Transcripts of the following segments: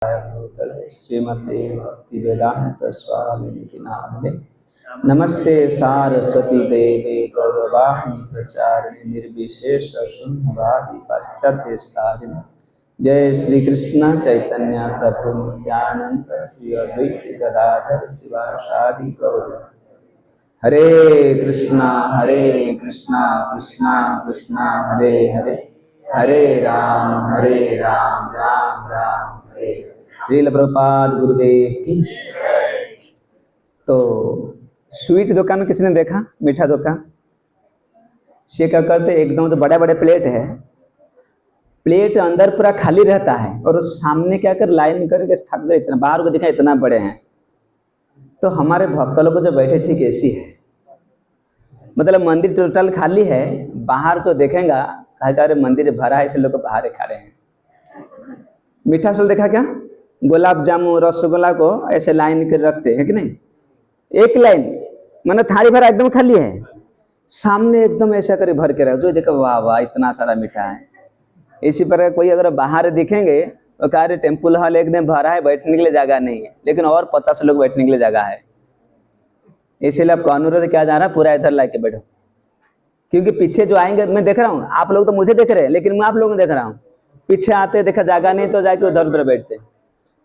श्रीमते भक्तिवेदांत स्वामिनिति नामिने नमस्ते सारस्वती देवे गौरवाणी प्रचारिणे निर्विशेष शून्यवादी पाश्चात्य स्थारिणे जय श्री कृष्ण चैतन्य प्रभु नित्यानंद श्री अद्वैत गदाधर शिवासादि गौर हरे कृष्णा कृष्णा कृष्णा हरे हरे हरे राम राम राम हरे। श्रील प्रभुपाद गुरुदेव की। तो स्वीट दुकान किसने देखा? मीठा दुकान से क्या करते, एकदम तो बड़े बड़े प्लेट है, प्लेट अंदर पूरा खाली रहता है और सामने क्या कर लाइन करके थक गए, इतना बाहर को दिखा इतना बड़े हैं। तो हमारे भक्त लोग जो बैठे ठीक ऐसी है, मतलब मंदिर टोटल खाली है, बाहर तो देखेगा अरे मंदिर भरा है, इसलिए लोग बाहर खा रहे हैं। मीठा फल देखा क्या? गुलाब जामुन रसगुल्ला को ऐसे लाइन कर रखते हैं कि नहीं, एक लाइन, मतलब थाली भरा एकदम खाली है, सामने एकदम ऐसा करे भर के रख, जो देखो वाह वाह इतना सारा मीठा है। इसी पर कोई अगर बाहर दिखेंगे तो कह रहे टेम्पल हॉल एकदम भरा है, बैठने के लिए जगह नहीं है, लेकिन और 50 लोग बैठने के लिए जगह है। इसीलिए आपको अनुरोध किया जा रहा है पूरा इधर लाके बैठो, क्योंकि पीछे जो आएंगे, मैं देख रहा हूँ आप लोग तो मुझे देख रहे हैं, लेकिन मैं आप लोगों को देख रहा हूँ, पीछे आते देखा जगह नहीं तो जाके उधर उधर बैठते।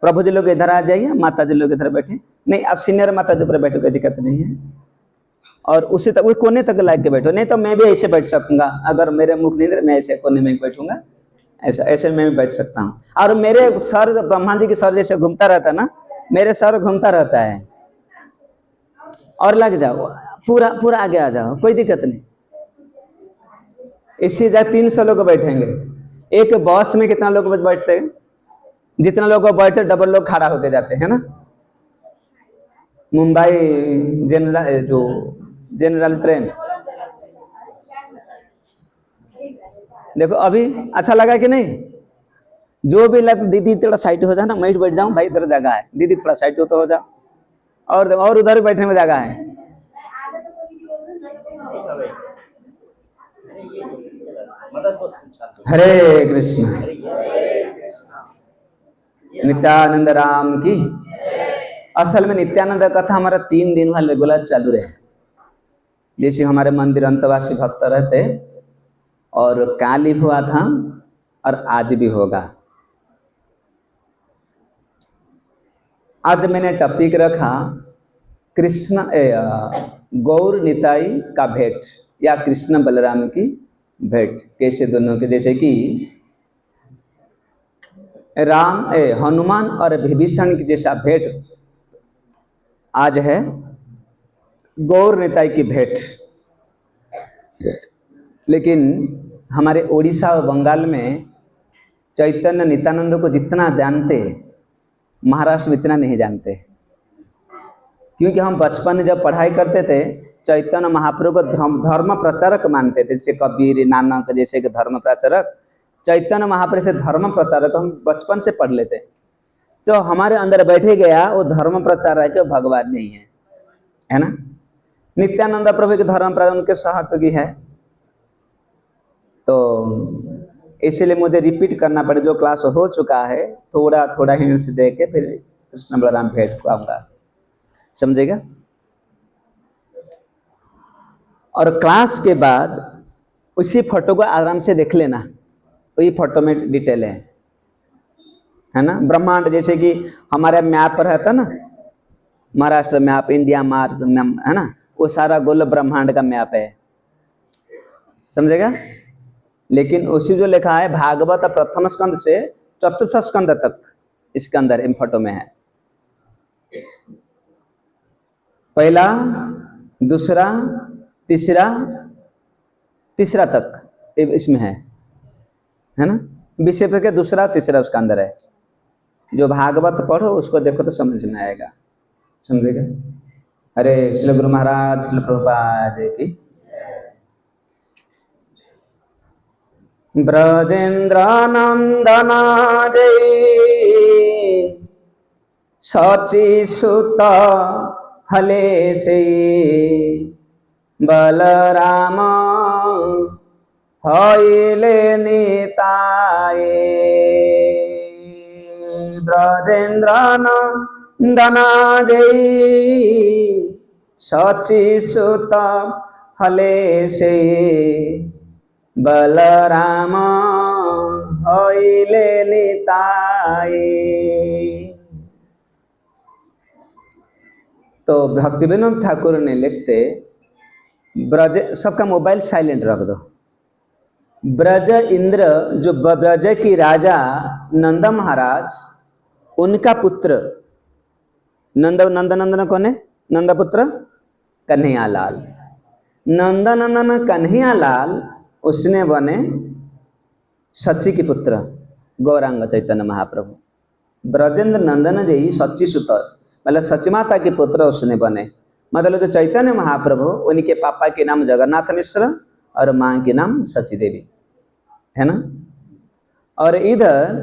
प्रभु जी लोग इधर आ जाइए, माता जी लोग इधर बैठे, नहीं आप सीनियर माता जी पर बैठो, कोई दिक्कत नहीं है। और उसी तक, वो कोने तक लाइक के बैठो, नहीं तो मैं भी ऐसे बैठ सकूंगा, अगर मेरे मुख नहीं मैं ऐसे कोने में बैठूंगा, ऐसा ऐसे मैं भी बैठ सकता हूँ। और मेरे सर ब्रह्मा जी के सर जैसे घूमता रहता है ना, मेरे सर घूमता रहता है। और लग जाओ, पूरा पूरा आगे आ जाओ, कोई दिक्कत नहीं। इसी जगह 300 लोग बैठेंगे। एक बस में कितना लोग बैठते हैं? जितना लोग बैठते डबल लोग खड़ा होते जाते हैं ना। मुंबई जनरल ट्रेन देखो अभी अच्छा लगा कि नहीं? जो भी लग, दीदी थोड़ा साइड हो जाना, मैं बैठ जाऊं, भाई इधर जगह है, दीदी थोड़ा साइड हो तो हो जाओ, और उधर बैठने में जगह है। हरे कृष्ण नित्यानंद राम की। असल में नित्यानंद कथा हमारा 3 दिन वाला रेगुलर चालू रहे। जैसे हमारे मंदिर अंतवासी भक्त रहते, और काल हुआ था और आज भी होगा। आज मैंने टॉपिक रखा कृष्ण गौर निताई का भेंट, या कृष्ण बलराम की भेंट, कैसे दोनों के, जैसे कि राम हनुमान और विभीषण की जैसा भेंट आज है गौर निताई की भेंट। लेकिन हमारे उड़ीसा और बंगाल में चैतन्य नित्यानंद को जितना जानते, महाराष्ट्र में इतना नहीं जानते, क्योंकि हम बचपन में जब पढ़ाई करते थे चैतन्य महाप्रभु को धर्म प्रचारक मानते थे, जैसे कबीर नानक जैसे कि धर्म प्रचारक, चैतन्य महाप्रभु से धर्म प्रचारक हम बचपन से पढ़ लेते। तो हमारे अंदर बैठे गया वो धर्म प्रचारक भगवान नहीं है ना। नित्यानंद प्रभु के धर्म प्रचार उनके सहयोगी है, तो इसलिए मुझे रिपीट करना पड़े, जो क्लास हो चुका है थोड़ा थोड़ा हिंट्स दे के फिर कृष्ण बलराम भेंट को आऊंगा, समझेगा। और क्लास के बाद उसी फोटो को आराम से देख लेना, वही फोटो में डिटेल है ना। ब्रह्मांड जैसे कि हमारे मैप पर रहता ना, महाराष्ट्र मैप, इंडिया मैप है ना, वो सारा गोल ब्रह्मांड का मैप है, समझेगा। लेकिन उसी जो लिखा है भागवत प्रथम स्कंद से 4th स्कंद तक इसके अंदर इन फोटो में है, पहला दूसरा तीसरा तक इसमें है ना, विषय पर के दूसरा तीसरा उसका अंदर है। जो भागवत पढ़ो उसको देखो तो समझ में आएगा, समझेगा। हरे श्री गुरु महाराज श्री प्रभुपाद की। ब्रजेंद्र नंदना जय सची सुत हले से बलराम हईले निताये ब्रजेन्द्र नंदनाजयी सची सुत हले से बलराम हईले निताई। तो भक्ति विनोद ठाकुर ने लिखते ब्रज, सबका मोबाइल साइलेंट रख दो। ब्रज इंद्र जो ब्रज की राजा नंद महाराज, उनका पुत्र नंदन कौन है? नंद पुत्र कन्हैया लाल। नंदन कन्हैया लाल उसने बने सची के पुत्र गौरांग चैतन्य महाप्रभु। ब्रजेंद्र नंदन जी सची सुत, मतलब सची माता के पुत्र उसने बने। मतलब तो चैतन्य महाप्रभु, उनके पापा के नाम जगन्नाथ मिश्र और माँ के नाम सची देवी है ना। और इधर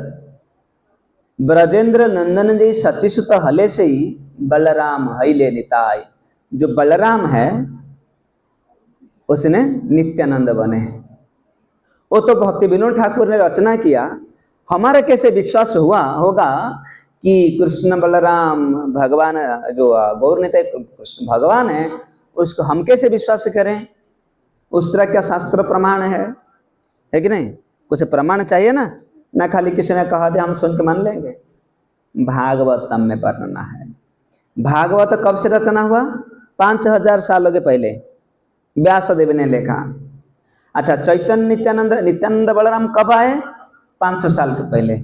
ब्रजेंद्र नंदन जी सची सुत हले से ही बलराम हईले निताई, जो बलराम है उसने नित्यानंद बने। वो तो भक्ति विनोद ठाकुर ने रचना किया। हमारा कैसे विश्वास हुआ होगा कि कृष्ण बलराम भगवान जो गौर निताई कृष्ण भगवान है, उसको हम कैसे विश्वास करें? उस तरह का शास्त्र प्रमाण है कि नहीं? कुछ प्रमाण चाहिए ना, ना खाली किसी ने कहा दे हम सुन के मान लेंगे। भागवतम में वर्णना है। भागवत कब से रचना हुआ? 5000 सालों के पहले व्यासदेव ने लिखा। अच्छा, चैतन्य नित्यानंद बलराम कब आए? 500 साल के पहले,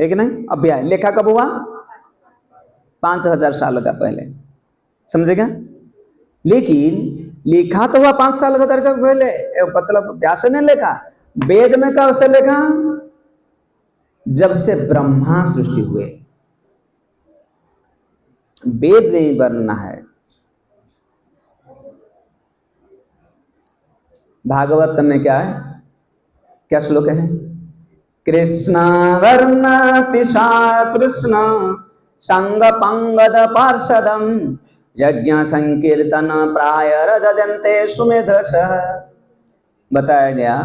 है कि नहीं? अब आए। लेखा कब हुआ? 5000 सालों का पहले, समझेगा? लेकिन लिखा तो हुआ 5 साल का पहले, मतलब व्यास ने लिखा। वेद में कब से लिखा? जब से ब्रह्मा सृष्टि हुए, वेद में वर्णना है। भागवत में क्या है? क्या श्लोक है? कृष्ण वर्णतिशा कृष्ण संग पंगद पार्षदम यज्ञ संकीर्तन प्राय रजन्ते सुमेधस। बताया गया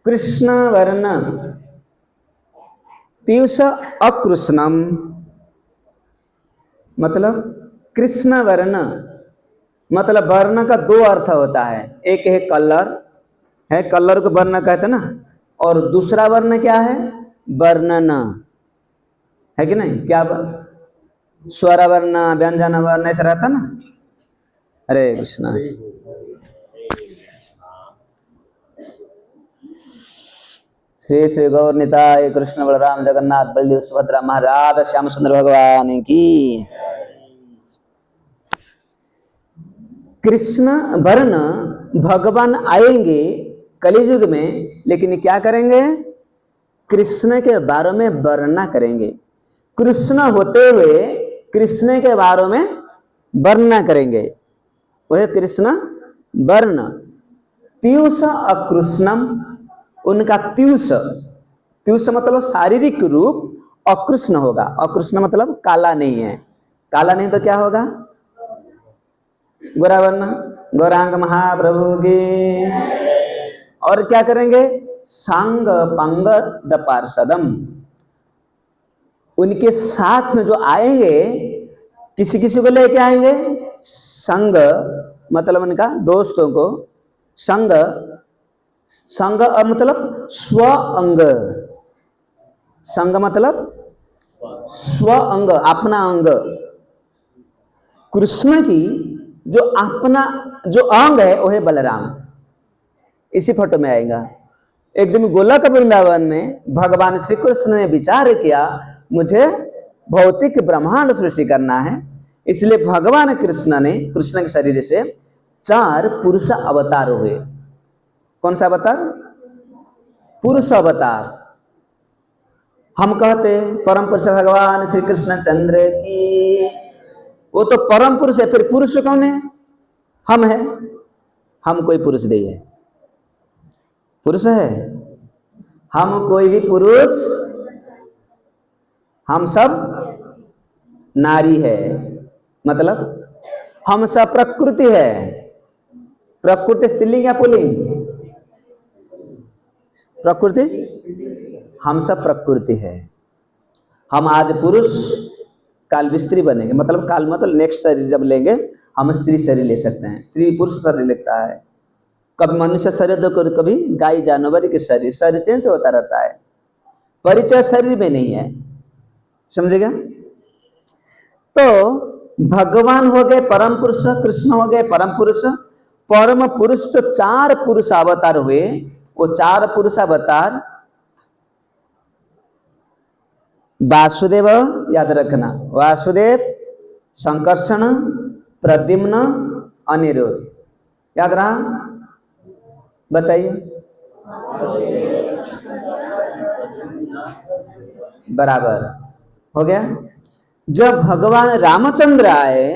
कृष्ण वर्ण तीव्स अकृष्णम, मतलब कृष्ण वर्ण मतलब वर्ण का 2 अर्थ होता है। एक है कलर, है कलर को वर्ण कहते ना, और दूसरा वर्ण क्या है? वर्णन, है कि नहीं? क्या स्वर वर्ण, व्यंजन वर्ण ऐसा रहता ना। हरे कृष्णा। श्री श्री गौर निताय कृष्ण बलराम जगन्नाथ बलदेव सुभद्रा महाराज श्याम सुंदर भगवान की। कृष्ण वर्ण भगवान आएंगे कलियुग में, लेकिन क्या करेंगे? कृष्ण के बारे में वर्णना करेंगे। कृष्ण होते हुए कृष्ण के बारे में वर्णना करेंगे। वह कृष्ण वर्ण तीव्स अकृष्णम, उनका तीव्स मतलब शारीरिक रूप अकृष्ण होगा। अकृष्ण मतलब काला नहीं है। काला नहीं तो क्या होगा? गोरा वर्ण। गौरांग महाप्रभु की। और क्या करेंगे? सांग पंगद पार्षदम, उनके साथ में जो आएंगे, किसी किसी को लेके आएंगे। संग मतलब उनका दोस्तों को, संग संग मतलब स्व अंग, संग मतलब स्व अंग, अपना अंग। कृष्ण की जो अपना जो अंग है वो है बलराम। इसी फोटो में आएगा। एक दिन गोलक वृंदावन में भगवान श्री कृष्ण ने विचार किया, मुझे भौतिक ब्रह्मांड सृष्टि करना है, इसलिए भगवान कृष्ण ने कृष्ण के शरीर से 4 पुरुष अवतार हुए। कौन सा अवतार? पुरुष अवतार। हम कहते परम पुरुष भगवान श्री कृष्ण चंद्र की, वो तो परम पुरुष है। फिर पुरुष कौन है? हम है। हम कोई पुरुष नहीं है। पुरुष है हम, कोई भी पुरुष, हम सब नारी है। मतलब हम सब प्रकृति है। प्रकृति स्त्रीलिंग या पुल्लिंग? प्रकृति, हम सब प्रकृति है। हम आज पुरुष काल भी स्त्री बनेंगे, मतलब काल मतलब नेक्स्ट शरीर जब लेंगे हम स्त्री शरीर ले सकते हैं, स्त्री पुरुष शरीर लेता है, कभी मनुष्य शरीर तो कभी गाय जानवर के शरीर, शरीर चेंज होता रहता है, परिचय शरीर में नहीं है, समझेगा। तो भगवान हो गए परम पुरुष, कृष्ण हो गए परम पुरुष। परम पुरुष तो 4 पुरुष अवतार हुए, वो 4 पुरुष अवतार वासुदेव, याद रखना, वासुदेव, संकर्षण, प्रद्युम्न, अनिरुद्ध, याद रहा, बताइए। बराबर हो गया। जब भगवान रामचंद्र आए,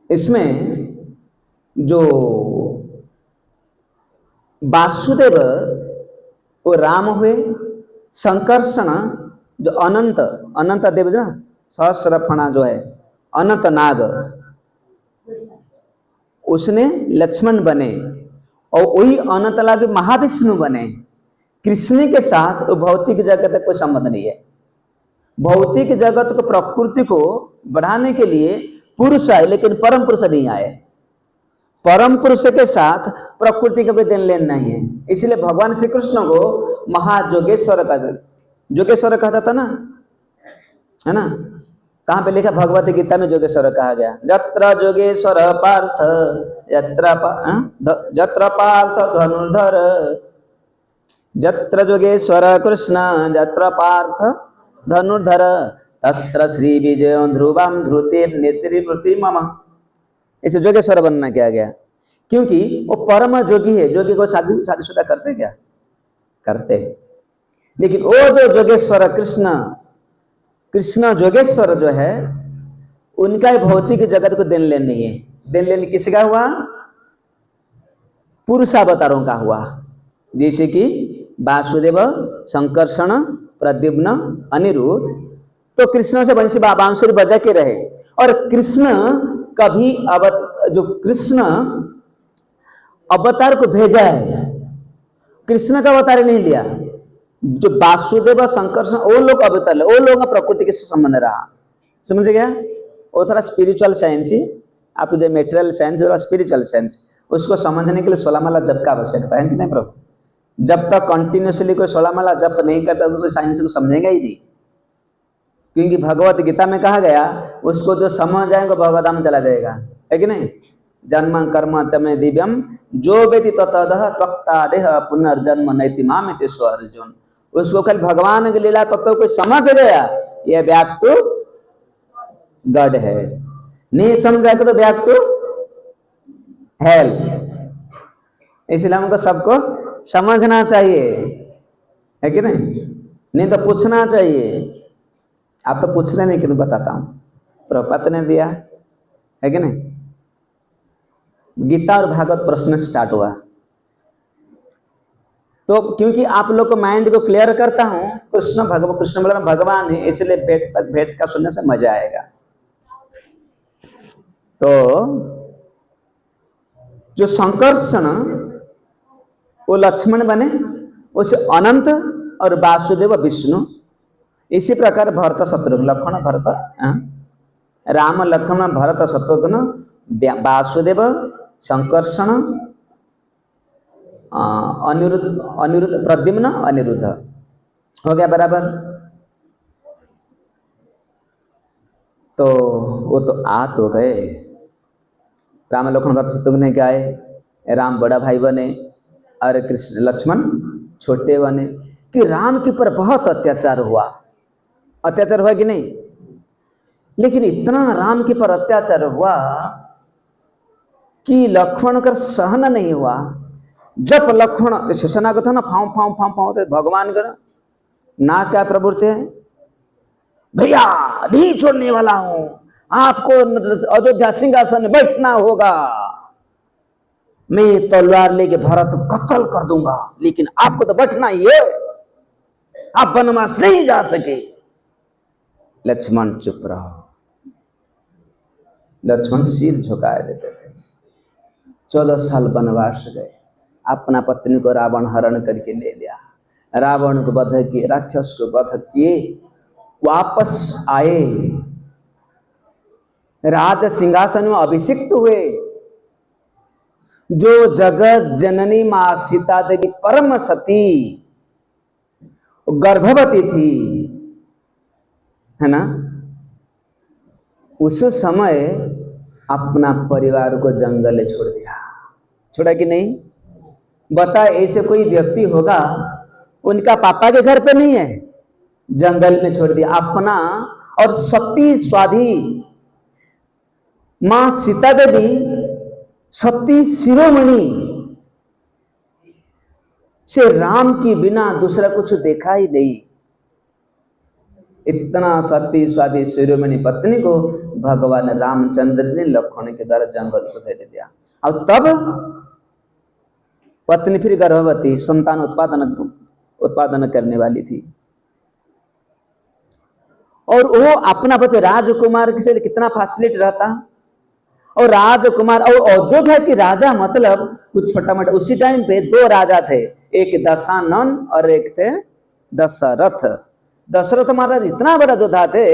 इसमें जो वासुदेव वो राम हुए, संकर्षण जो अनंत, अनंत देव जो ना, सहस्र फणा जो है अनंत नाग, उसने लक्ष्मण बने, और वही अनंत नाग महाविष्णु बने। कृष्ण के साथ भौतिक जगत का कोई संबंध नहीं है। भौतिक जगत को, प्रकृति को बढ़ाने के लिए पुरुष आए, लेकिन परम पुरुष नहीं आए। परम पुरुष के साथ प्रकृति का कोई देन लेन नहीं है। इसलिए भगवान श्री कृष्ण को महाजोगेश्वर का, जोगेश्वर कहता था ना, है ना, कहां पे लिखा, भगवत गीता में जोगेश्वर कहा गया, जत्र जोगेश्वर पार्थ जत्र पार्थ धनुर्धर, जत्र जोगेश्वर कृष्ण जत्र पार्थ धनुर्धर, तत्र श्री विजय ध्रुवम ध्रुतिर नेत्रिवृत्ति मम। इसे जोगेश्वर बनना क्या गया, क्योंकि वो परम जोगी है। जोगी को शादीशुदा करते क्या, करते, लेकिन वो जो जोगेश्वर कृष्ण, कृष्ण जोगेश्वर जो है, उनका भौतिक जगत को देन लेन नहीं है। देन लेन किसका हुआ, पुरुषावतारों का हुआ, जैसे कि वासुदेव, संकर्षण, प्रद्युम्न, अनिरुद्ध। तो कृष्ण से वंशी बांसुरी बजा के रहे। और कृष्ण कभी जो कृष्ण अवतार को भेजा है, कृष्ण का अवतार नहीं लिया। जो वासुदेव, संकर्षण, वो लोग अवतार, वो लोगों का प्रकृति के संबंध रहा, समझ गया। वो थोड़ा स्पिरिचुअल साइंस ही, आप जो मेटेरियल साइंस और स्पिरिचुअल साइंस, उसको समझने के लिए 16 माला जप का आवश्यकता है कि नहीं प्रभु। जब तक कंटिन्यूसली कोई 16 माला जप नहीं करता, उसको साइंस को समझेगा ही नहीं। क्योंकि भगवत गीता में कहा गया, उसको जो समझ जाएगा भगवत धाम चला जाएगा, है कि नहीं। जन्म कर्म चमे दिव्यम जो वेति ततः त्वक्ता देह पुनर्जन्म नैति मामिति स्व अर्जुन। उसको कल भगवान की लीला तत्व को समझ गया, ये बैक टू गॉड है। नहीं समझ तो बैक टू हेल। इसलिए हमको सबको समझना चाहिए, है कि नहीं तो पूछना चाहिए। आप तो पूछ रहे नहीं, किन्तु बताता हूं, प्रभुपाद ने दिया, है कि नहीं। गीता और भागवत प्रश्न से स्टार्ट हुआ, तो क्योंकि आप लोग को माइंड को क्लियर करता हूं, कृष्ण बोला भगवान है, इसलिए भेंट का सुनने से मजा आएगा। तो जो संकर्षण वो लक्ष्मण बने, उसे अनंत, और वासुदेव विष्णु। इसी प्रकार भरत शत्रुघ्न, लक्ष्मण भरत, राम लक्ष्मण भरत शत्रुघ्न, वासुदेव, संकर्षण, अनिरुद्ध, प्रद्युम्न, अनिरुद्ध, हो गया बराबर। तो वो तो आ तो गए, राम लक्ष्मण भरत शत्रुघ्न क्या है, राम बड़ा भाई बने और कृष्ण लक्ष्मण छोटे बने। कि राम के ऊपर बहुत अत्याचार हुआ कि नहीं। लेकिन इतना राम के ऊपर अत्याचार हुआ कि लक्ष्मण का सहन नहीं हुआ। जब लक्ष्मण शेषना को था ना, फाँव फाँव फाँव फाँव, तो भगवान का ना क्या प्रभु थे, भैया नहीं छोड़ने वाला हूं, आपको अयोध्या सिंहासन में बैठना होगा, मैं तलवार लेके भरत को कत्ल कर दूंगा, लेकिन आपको तो बैठना ही है, आप वनवास नहीं जा सके। लक्ष्मण चुप रहो। लक्ष्मण सिर झुकाए देते थे। 14 साल वनवास गए, अपना पत्नी को रावण हरण करके ले लिया। रावण को वध किए, राक्षस को वध किए, वापस आए, राज सिंहासन में अभिषिक्त हुए। जो जगत जननी मां सीता देवी परम सती गर्भवती थी, है ना, उस समय अपना परिवार को जंगल में छोड़ दिया। छोड़ा कि नहीं? बता, ऐसे कोई व्यक्ति होगा, उनका पापा के घर पे नहीं है, जंगल में छोड़ दिया अपना। और सती स्वाधी मां सीता देवी सती शिरोमणि से राम की बिना दूसरा कुछ देखा ही नहीं। इतना सती स्वाधी शिरोमणि पत्नी को भगवान रामचंद्र ने लखन के द्वारा जंगल को भेज दिया। और तब पत्नी फिर गर्भवती, संतान उत्पादन करने वाली थी। और वो अपना बच्चे राजकुमार से कितना फैसिलिटी रहता। और राजकुमार और अयोध्या के राजा मतलब कुछ छोटा मोटा, उसी टाइम पे दो राजा थे, एक दशानन और एक थे दशरथ। दशरथ महाराज इतना बड़ा योद्धा थे,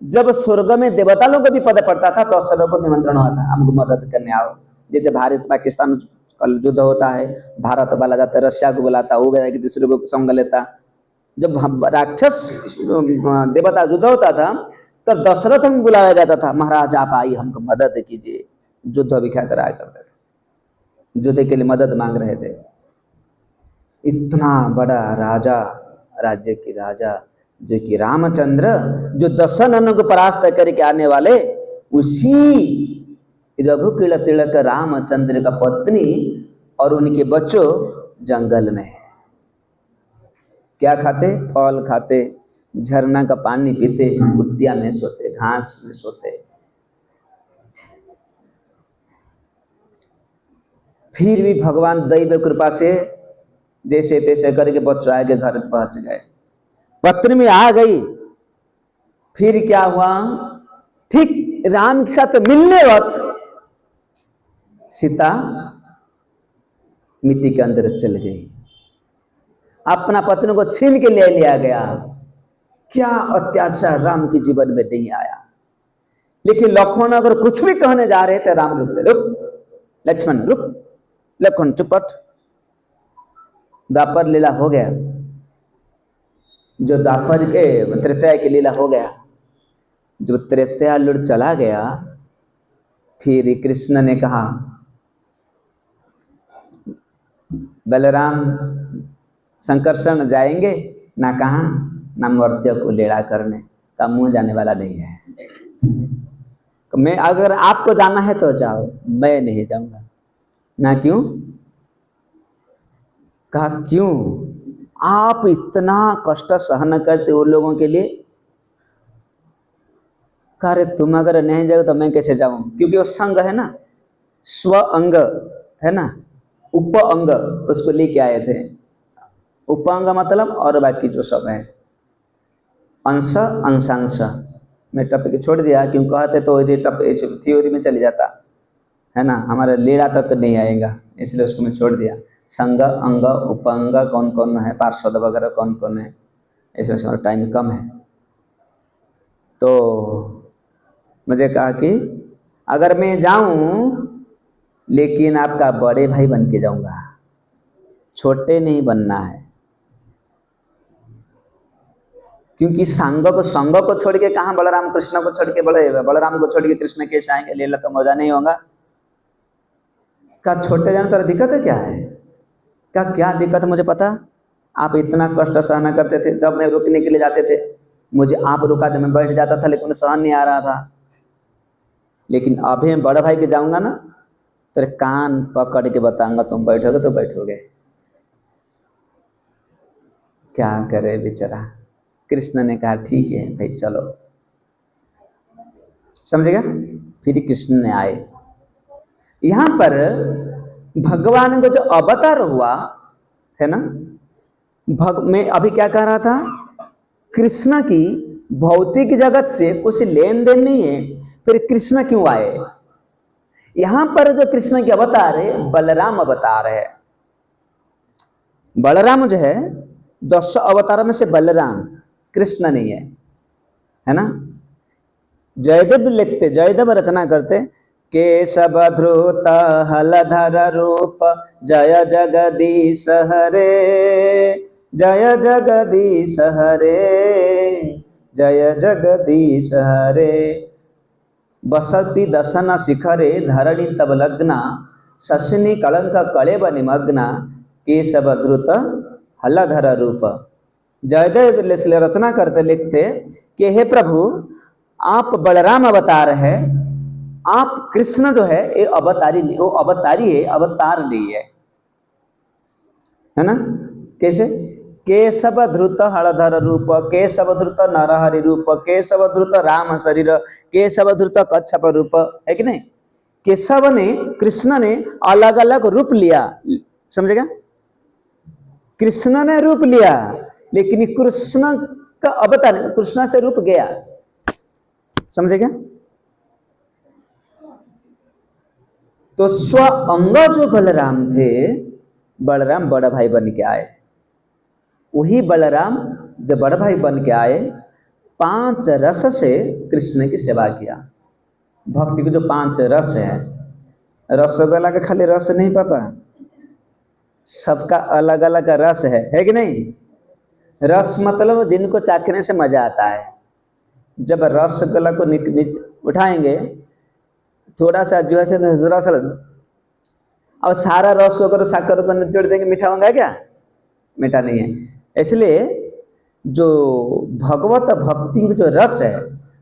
जब स्वर्ग में देवता लोगों को भी पद पड़ता था तो दशरथ को निमंत्रण हुआ था, हमको मदद करने आओ। जैसे भारत पाकिस्तान का युद्ध होता है, भारत वाला जाता है, रशिया को बुलाता, वो गया कि दूसरे को संग लेता। जब राक्षस देवता युद्ध होता था तब दशरथ में बुलाया जाता था, महाराज आप आई हमको मदद कीजिए। युद्ध अभिख्या कराया करते थे, युद्ध के लिए मदद मांग रहे थे। इतना बड़ा राजा, राज्य की राजा जो कि रामचंद्र, जो दशरथ को परास्त करके आने वाले, उसी रघुकुल तिलक रामचंद्र का पत्नी और उनके बच्चों जंगल में क्या खाते? फल खाते, झरना का पानी पीते, कुटिया में सोते, घास में सोते। फिर भी भगवान दैव कृपा से जैसे तैसे करके बच्चों आगे घर पहुंच गए, पत्नी में आ गई। फिर क्या हुआ? ठीक राम के साथ मिलने वक्त सीता मिट्टी के अंदर चल गई, अपना पत्नी को छीन के ले लिया गया। क्या अत्याचार राम के जीवन में नहीं आया। लेकिन लक्ष्मण अगर कुछ भी कहने जा रहे थे, राम रुकते, रुक लक्ष्मण रुक, लक्ष्मण चुपट। द्वापर लीला हो गया, जो द्वापर के त्रेता की लीला हो गया। जब त्रेता लुट चला गया, फिर कृष्ण ने कहा बलराम संकर्षण जाएंगे ना, कहाँ ना, मर्त्य को लेड़ा करने का मुंह जाने वाला नहीं है। मैं अगर आपको जाना है तो जाओ, मैं नहीं जाऊंगा ना। क्यों? कहा क्यों? आप इतना कष्ट सहन करते उन लोगों के लिए। कहा अरे तुम अगर नहीं जाओ तो मैं कैसे जाऊं? क्योंकि वो संग है ना, स्व अंग है ना, उप अंग उसको लेके आए थे। उप अंग मतलब और बाकी जो सब है अंश अंशांश। मैं टप के छोड़ दिया, क्यों कहते तो टप थ्योरी में चले जाता है ना, हमारा लेड़ा तक नहीं आएगा, इसलिए उसको मैं छोड़ दिया। संग अंग उपांग कौन कौन है, पार्षद वगैरह कौन कौन है, इसमें से टाइम कम है। तो मुझे कहा कि अगर मैं जाऊं लेकिन आपका बड़े भाई बन के जाऊंगा, छोटे नहीं बनना है। क्योंकि संग को छोड़ के कहाँ बलराम कृष्ण को छोड़ के बलराम को छोड़ के कृष्ण कैसे आएंगे? लीला तो मजा नहीं होगा। क्या छोटे जाने तो दिक्कत है? क्या है क्या दिक्कत? मुझे पता, आप इतना कष्ट सहना करते थे। जब मैं रुकने के लिए जाते थे, मुझे आप रुका दे, मैं बैठ जाता था, लेकिन सहन नहीं आ रहा था। लेकिन अभी मैं बड़े भाई के जाऊंगा ना, तेरे कान पकड़ के बताऊंगा, तुम बैठोगे तो बैठोगे। क्या करे बेचारा। कृष्ण ने कहा ठीक है भाई चलो, समझेगा। फिर कृष्ण ने आए। यहां पर भगवान को जो अवतार हुआ है ना, मैं अभी क्या कह रहा था, कृष्ण की भौतिक जगत से कुछ लेन देन नहीं है। फिर कृष्ण क्यों आए? यहां पर जो कृष्ण के अवतार है, बलराम अवतार है। बलराम जो है 10 अवतार में से बलराम, कृष्ण नहीं है ना। जयदेव लिखते, जयदेव रचना करते, केशव धृत हलधर रूप जय जगदीश हरे, जय जगदीश हरे, जय जगदीश हरे। बसती दशन शिखरे धरणि तब लग्ना, शशिनी कलंक कलेब निमग्ना, केशव धृत हलधर रूप। जयदेव रचना करते लिखते कि हे प्रभु, आप बलराम अवतार है, आप कृष्ण जो है ये अवतारी नहीं, वो अवतारी है, अवतार नहीं है ना। कैसे? केशव धृत हलधर रूप, केशव धृत नरहरि रूप, केशव धृत राम शरीर, केशव धृत कच्छप रूप, है कि नहीं। केशव ने, कृष्ण ने अलग अलग रूप लिया, समझेगा। कृष्ण ने रूप लिया, लेकिन कृष्ण का अवतार, कृष्ण से रूप गया, समझेगा। तो स्व अंग जो बलराम थे, बलराम बड़ा भाई बन के आए। वही बलराम जब बड़ा भाई बन के आए, 5 रस से कृष्ण की सेवा किया। भक्ति के जो 5 रस है, रसगुल्ला का खाली रस नहीं पापा, सबका अलग अलग रस है कि नहीं। रस मतलब जिनको चाखने से मजा आता है। जब रसगुल्ला को उठाएंगे, थोड़ा सा जो है जरा सा, और सारा रस को अगर शक्कर को निचोड़ देंगे, मीठा होगा क्या? मीठा नहीं है। इसलिए जो भगवत भक्ति में जो रस है,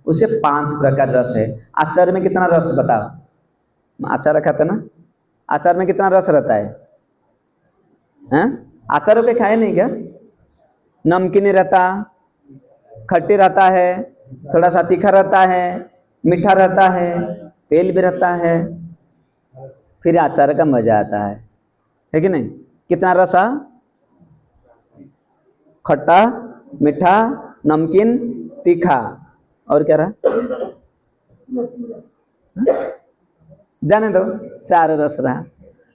उसे 5 प्रकार रस है। आचार में कितना रस बताओ? आचार खाते ना, आचार में कितना रस रहता है? आचारों के खाए नहीं क्या? नमकीन रहता, खट्टी रहता है, थोड़ा सा तीखा रहता है, मीठा रहता है, तेल भी रहता है, फिर आचार का मजा आता है कि नहीं। कितना रस? खट्टा, मीठा, नमकीन, तीखा, और क्या रहा? जाने दो, 4 रस रहा।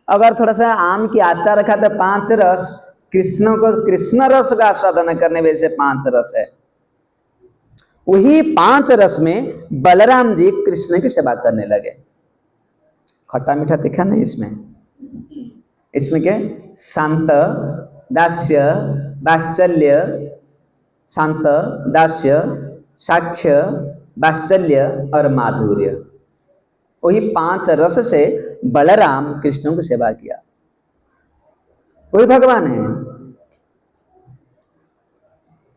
अगर थोड़ा सा आम की आचार रखा तो 5 रस, कृष्ण को कृष्ण रस का आस्वादन करने में से 5 रस है। वही 5 रस में बलराम जी कृष्ण की सेवा करने लगे। खट्टा मीठा तीखा नहीं इसमें, इसमें क्या? शांत, दास्य, वात्सल्य, शांत, दास्य, साक्ष्य, वात्सल्य और माधुर्य। वही 5 रस से बलराम कृष्ण की सेवा किया। वही भगवान है।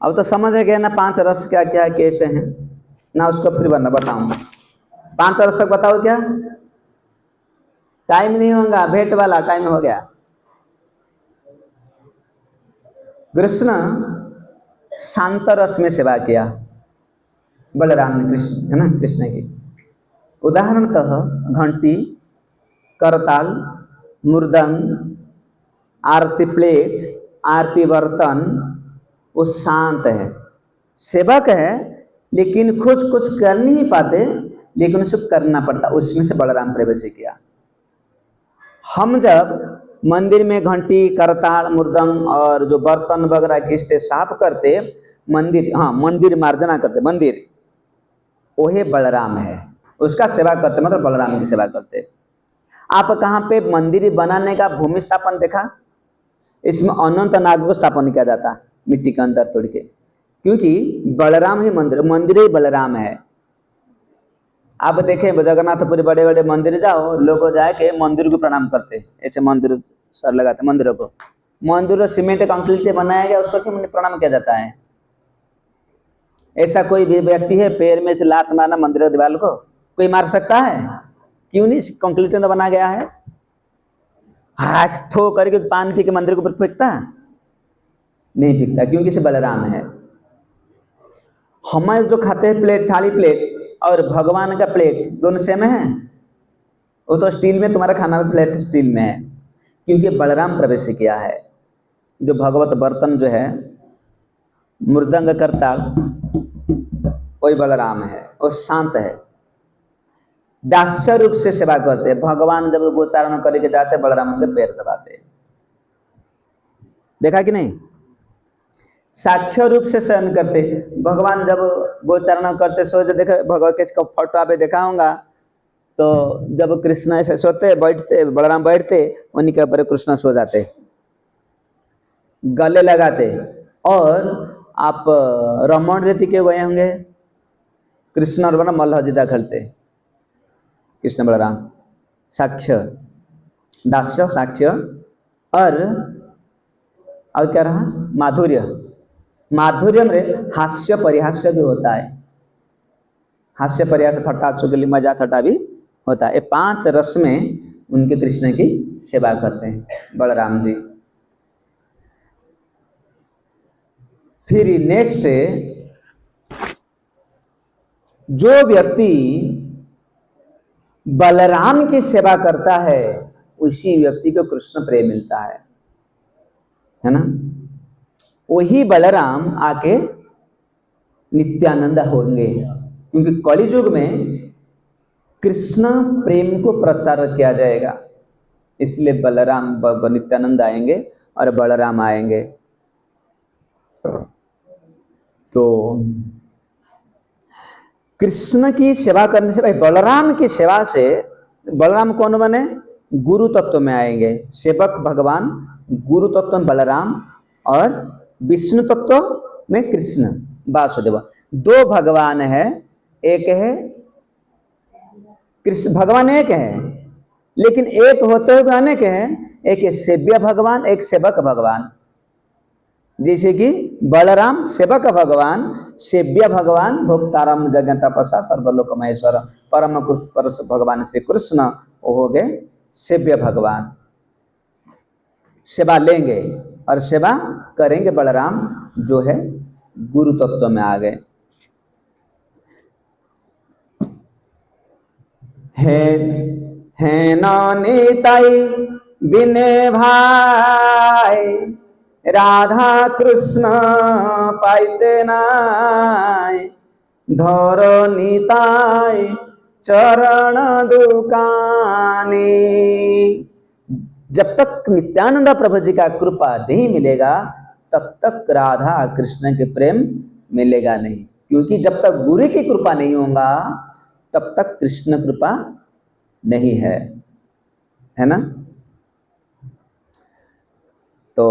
अब तो समझ है गया ना 5 रस क्या क्या कैसे हैं ना, उसको फिर बना बताऊंगा। 5 रस बताओ क्या? टाइम नहीं होगा, भेंट वाला टाइम हो गया। कृष्ण शांत रस में सेवा किया, बलराम ने कृष्ण, है ना, कृष्ण की। उदाहरणतः घंटी, करताल, मृदंग, आरती प्लेट, आरती बर्तन, वो शांत है, सेवक है, लेकिन कुछ कर नहीं पाते, लेकिन उसे करना पड़ता, उसमें से बलराम प्रवेश किया। हम जब मंदिर में घंटी, करताल, मृदंग और जो बर्तन वगैरह खींचते, साफ करते, मंदिर, हाँ मंदिर मार्जना करते, मंदिर वही बलराम है, उसका सेवा करते, मतलब बलराम की सेवा करते। आप कहाँ पे मंदिर बनाने का भूमि स्थापन देखा? इसमें अनंत नाग को स्थापन किया जाता मिट्टी के अंदर तोड़ के, क्योंकि बलराम ही मंदिर ही बलराम है। आप देखें जगन्नाथपुरी बड़े बड़े मंदिर जाओ, लोग जाके मंदिर को प्रणाम करते, ऐसे मंदिर सर लगाते मंदिरों को। मंदिर सीमेंट कंक्रीट से बनाया गया, उसको क्यों प्रणाम किया जाता है? ऐसा कोई भी व्यक्ति है पैर में से लात मारना मंदिर दीवार को? कोई मार सकता है? क्यों नहीं? कंक्रीट में बना गया है। हाथ थो करके पान पी के मंदिर के ऊपर फेंकता नहीं दिखता, क्योंकि से बलराम है। हम जो खाते हैं प्लेट, थाली प्लेट, और भगवान का प्लेट दोनों सेम है? वो तो स्टील में, तुम्हारा खाना में प्लेट स्टील में है, क्योंकि बलराम प्रवेश किया है। जो भगवत बर्तन जो है, मृदंग, करताल, कोई बलराम है, वो शांत है, दास्य रूप से सेवा करते हैं। भगवान जब गोचारण करके जाते, बलराम के पैर दबाते, देखा कि नहीं? साक्ष्य रूप से शयन करते। भगवान जब गोचारण करते सोते, देखो भगवत के फोटो पे देखा होगा, तो जब कृष्ण ऐसे सोते बैठते, बलराम बैठते, उन्हीं के ऊपर कृष्ण सो जाते, गले लगाते। और आप रमण रीति के गए होंगे, कृष्ण और बलराम मल्लजीदा खेलते, कृष्ण बलराम साक्ष्य दास्य साक्ष्य। और क्या रहा, माधुर्य। माधुर्य में हास्य परिहास्य भी होता है, हास्य परिहास्य थट्टा चुगली मजा थट्टा भी होता है। ये 5 रस में उनके कृष्ण की सेवा करते हैं बलराम जी। फिर नेक्स्ट, जो व्यक्ति बलराम की सेवा करता है उसी व्यक्ति को कृष्ण प्रेम मिलता है ना। वही बलराम आके नित्यानंद होंगे, क्योंकि कलियुग में कृष्ण प्रेम को प्रचार किया जाएगा, इसलिए बलराम नित्यानंद आएंगे और बलराम आएंगे। तो कृष्ण की सेवा करने से, भाई बलराम की सेवा से बलराम कौन बने, गुरु तत्व में आएंगे। सेवक भगवान, गुरु तत्व में बलराम और विष्णु तत्व में कृष्ण वासुदेव। 2 भगवान है, एक है कृष्ण भगवान, एक है, लेकिन एक होते हुए अनेक है। एक है सेव्य भगवान, एक सेवक भगवान। जैसे कि बलराम सेवक भगवान, सेव्य भगवान भोक्तारम जगन तपस्या सर्वलोक महेश्वर परम पुरुष भगवान श्री कृष्ण, वो हो गए सेव्य भगवान। सेवा लेंगे और सेवा करेंगे बलराम, जो है गुरु तत्व में आ गए। है नीताई बिने भाई, राधा कृष्ण पाइते नाय, धरो नीताई चरण दुकानी। जब तक नित्यानंद प्रभु जी का कृपा नहीं मिलेगा तब तक राधा कृष्ण के प्रेम मिलेगा नहीं, क्योंकि जब तक गुरु की कृपा नहीं होगा तब तक कृष्ण कृपा नहीं है ना। तो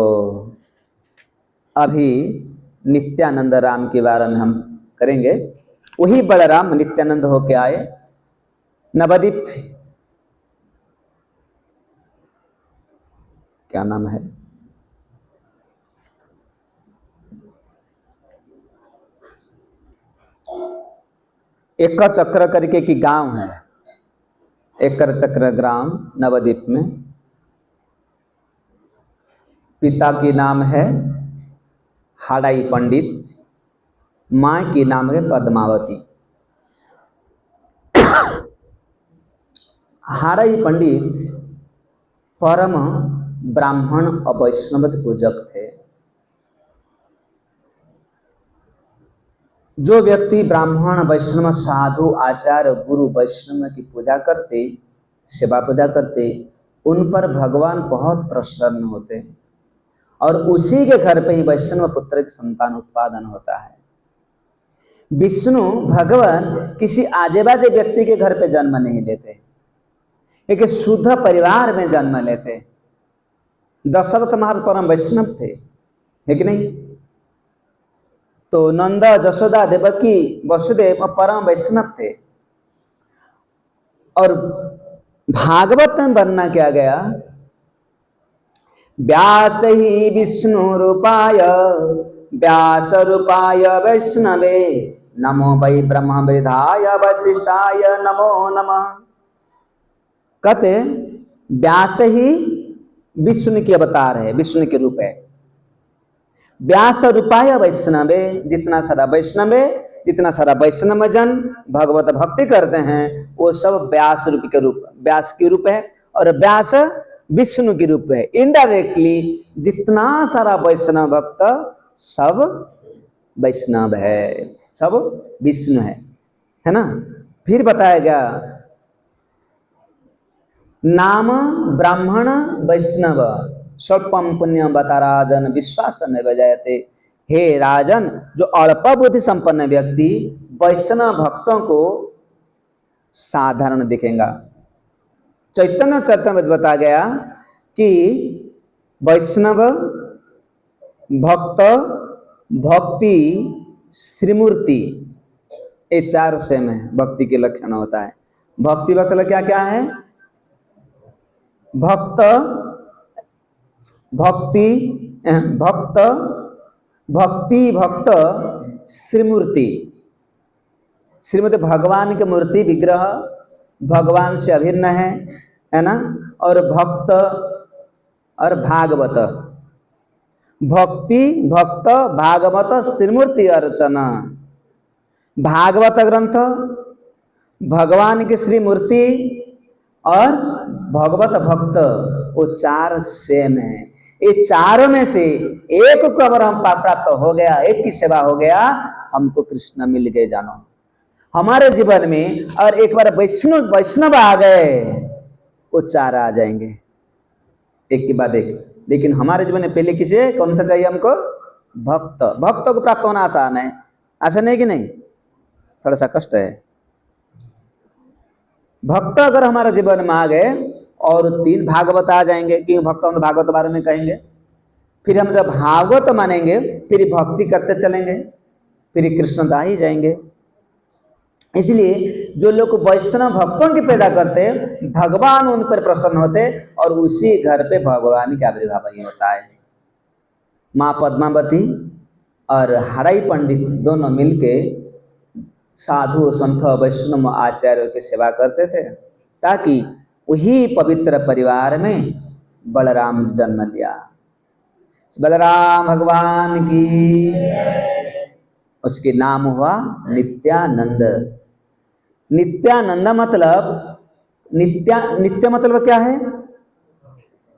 अभी नित्यानंद राम के बारे में हम करेंगे। वही बलराम नित्यानंद होके आए नवद्वीप, क्या नाम है, एकर चक्र करके की गांव है, एकर चक्र ग्राम नवद्वीप में। पिता की नाम है हाड़ाई पंडित, माँ की नाम है पद्मावती। हाड़ाई पंडित परम ब्राह्मण और वैष्णव पूजक थे। जो व्यक्ति ब्राह्मण वैष्णव साधु आचार्य गुरु वैष्णव की पूजा करते, सेवा पूजा करते, उन पर भगवान बहुत प्रसन्न होते और उसी के घर पे ही वैष्णव पुत्र की संतान उत्पादन होता है। विष्णु भगवान किसी आजे बाजे व्यक्ति के घर पे जन्म नहीं लेते, एक शुद्ध परिवार में जन्म लेते। दशरथ महाराज परम वैष्णव थे, है कि नहीं। तो नंदा जशोदा देवकी वसुदेव परम वैष्णव थे। और भागवत में वर्णना किया गया, व्यास ही विष्णु रूपाय व्यास रूपाय वैष्णवे, नमो वै ब्रह्म वेदाय वशिष्ठाय नमो नमः। कहते व्यास ही विष्णु के अवतार है, विष्णु के रूप है। व्यास रूपाय वैष्णवे, जितना सारा वैष्णव है, जितना सारा वैष्णव जन भगवत भक्ति करते हैं वो सब व्यास रूप के रूप, व्यास के रूप है। और व्यास विष्णु के रूप है। इनडायरेक्टली जितना सारा वैष्णव भक्त सब वैष्णव है, सब विष्णु है ना। फिर बताया गया नाम ब्राह्मण वैष्णव स्वल्पम पुण्यम बता राजन विश्वास न बजाते। हे राजन, जो अल्प बुद्धि संपन्न व्यक्ति वैष्णव भक्तों को साधारण दिखेगा। चैतन्य चरितमृत बता गया कि वैष्णव, भक्त, भक्ति, श्रीमूर्ति, ये चार सेम है। भक्ति के लक्षण होता है। भक्ति मतलब क्या क्या है? भक्त, भक्ति, भक्त, भक्ति, भक्त, श्रीमूर्ति। श्रीमूर्ति भगवान की मूर्ति, विग्रह, भगवान से अभिन्न है ना। और भक्त और भागवत, भक्ति, भक्त, भागवत, श्रीमूर्ति अर्चना। भागवत ग्रंथ, भगवान की श्रीमूर्ति और भगवत भक्त, वो चार सेम है। ये चारों में से एक को अगर हम प्राप्त हो गया, एक की सेवा हो गया, हमको कृष्ण मिल गए। जानो हमारे जीवन में और एक बार वैष्णव आ गए, वो चार आ जाएंगे एक के बाद एक। लेकिन हमारे जीवन में पहले किसे कौन सा चाहिए हमको? भक्त। भक्त को प्राप्त होना आसान है, आसान है कि नहीं? थोड़ा सा कष्ट है। भक्त अगर हमारे जीवन में आ गए और तीन भागवत आ जाएंगे, क्योंकि भक्त हम भागवत बारे में कहेंगे। फिर हम जब भागवत मानेंगे, फिर भक्ति करते चलेंगे, फिर कृष्णदा ही जाएंगे। इसलिए जो लोग वैष्णव भक्तों की पैदा करते, भगवान उन पर प्रसन्न होते और उसी घर पे भगवान का आविर्भाव ही होता है। माँ पद्मावती और हराई पंडित दोनों मिलके साधु, संत, वैष्णव आचार्यों की सेवा करते थे, ताकि वही पवित्र परिवार में बलराम जन्म लिया। बलराम भगवान की, उसके नाम हुआ नित्यानंद। नित्यानंद मतलब नित्य मतलब क्या है?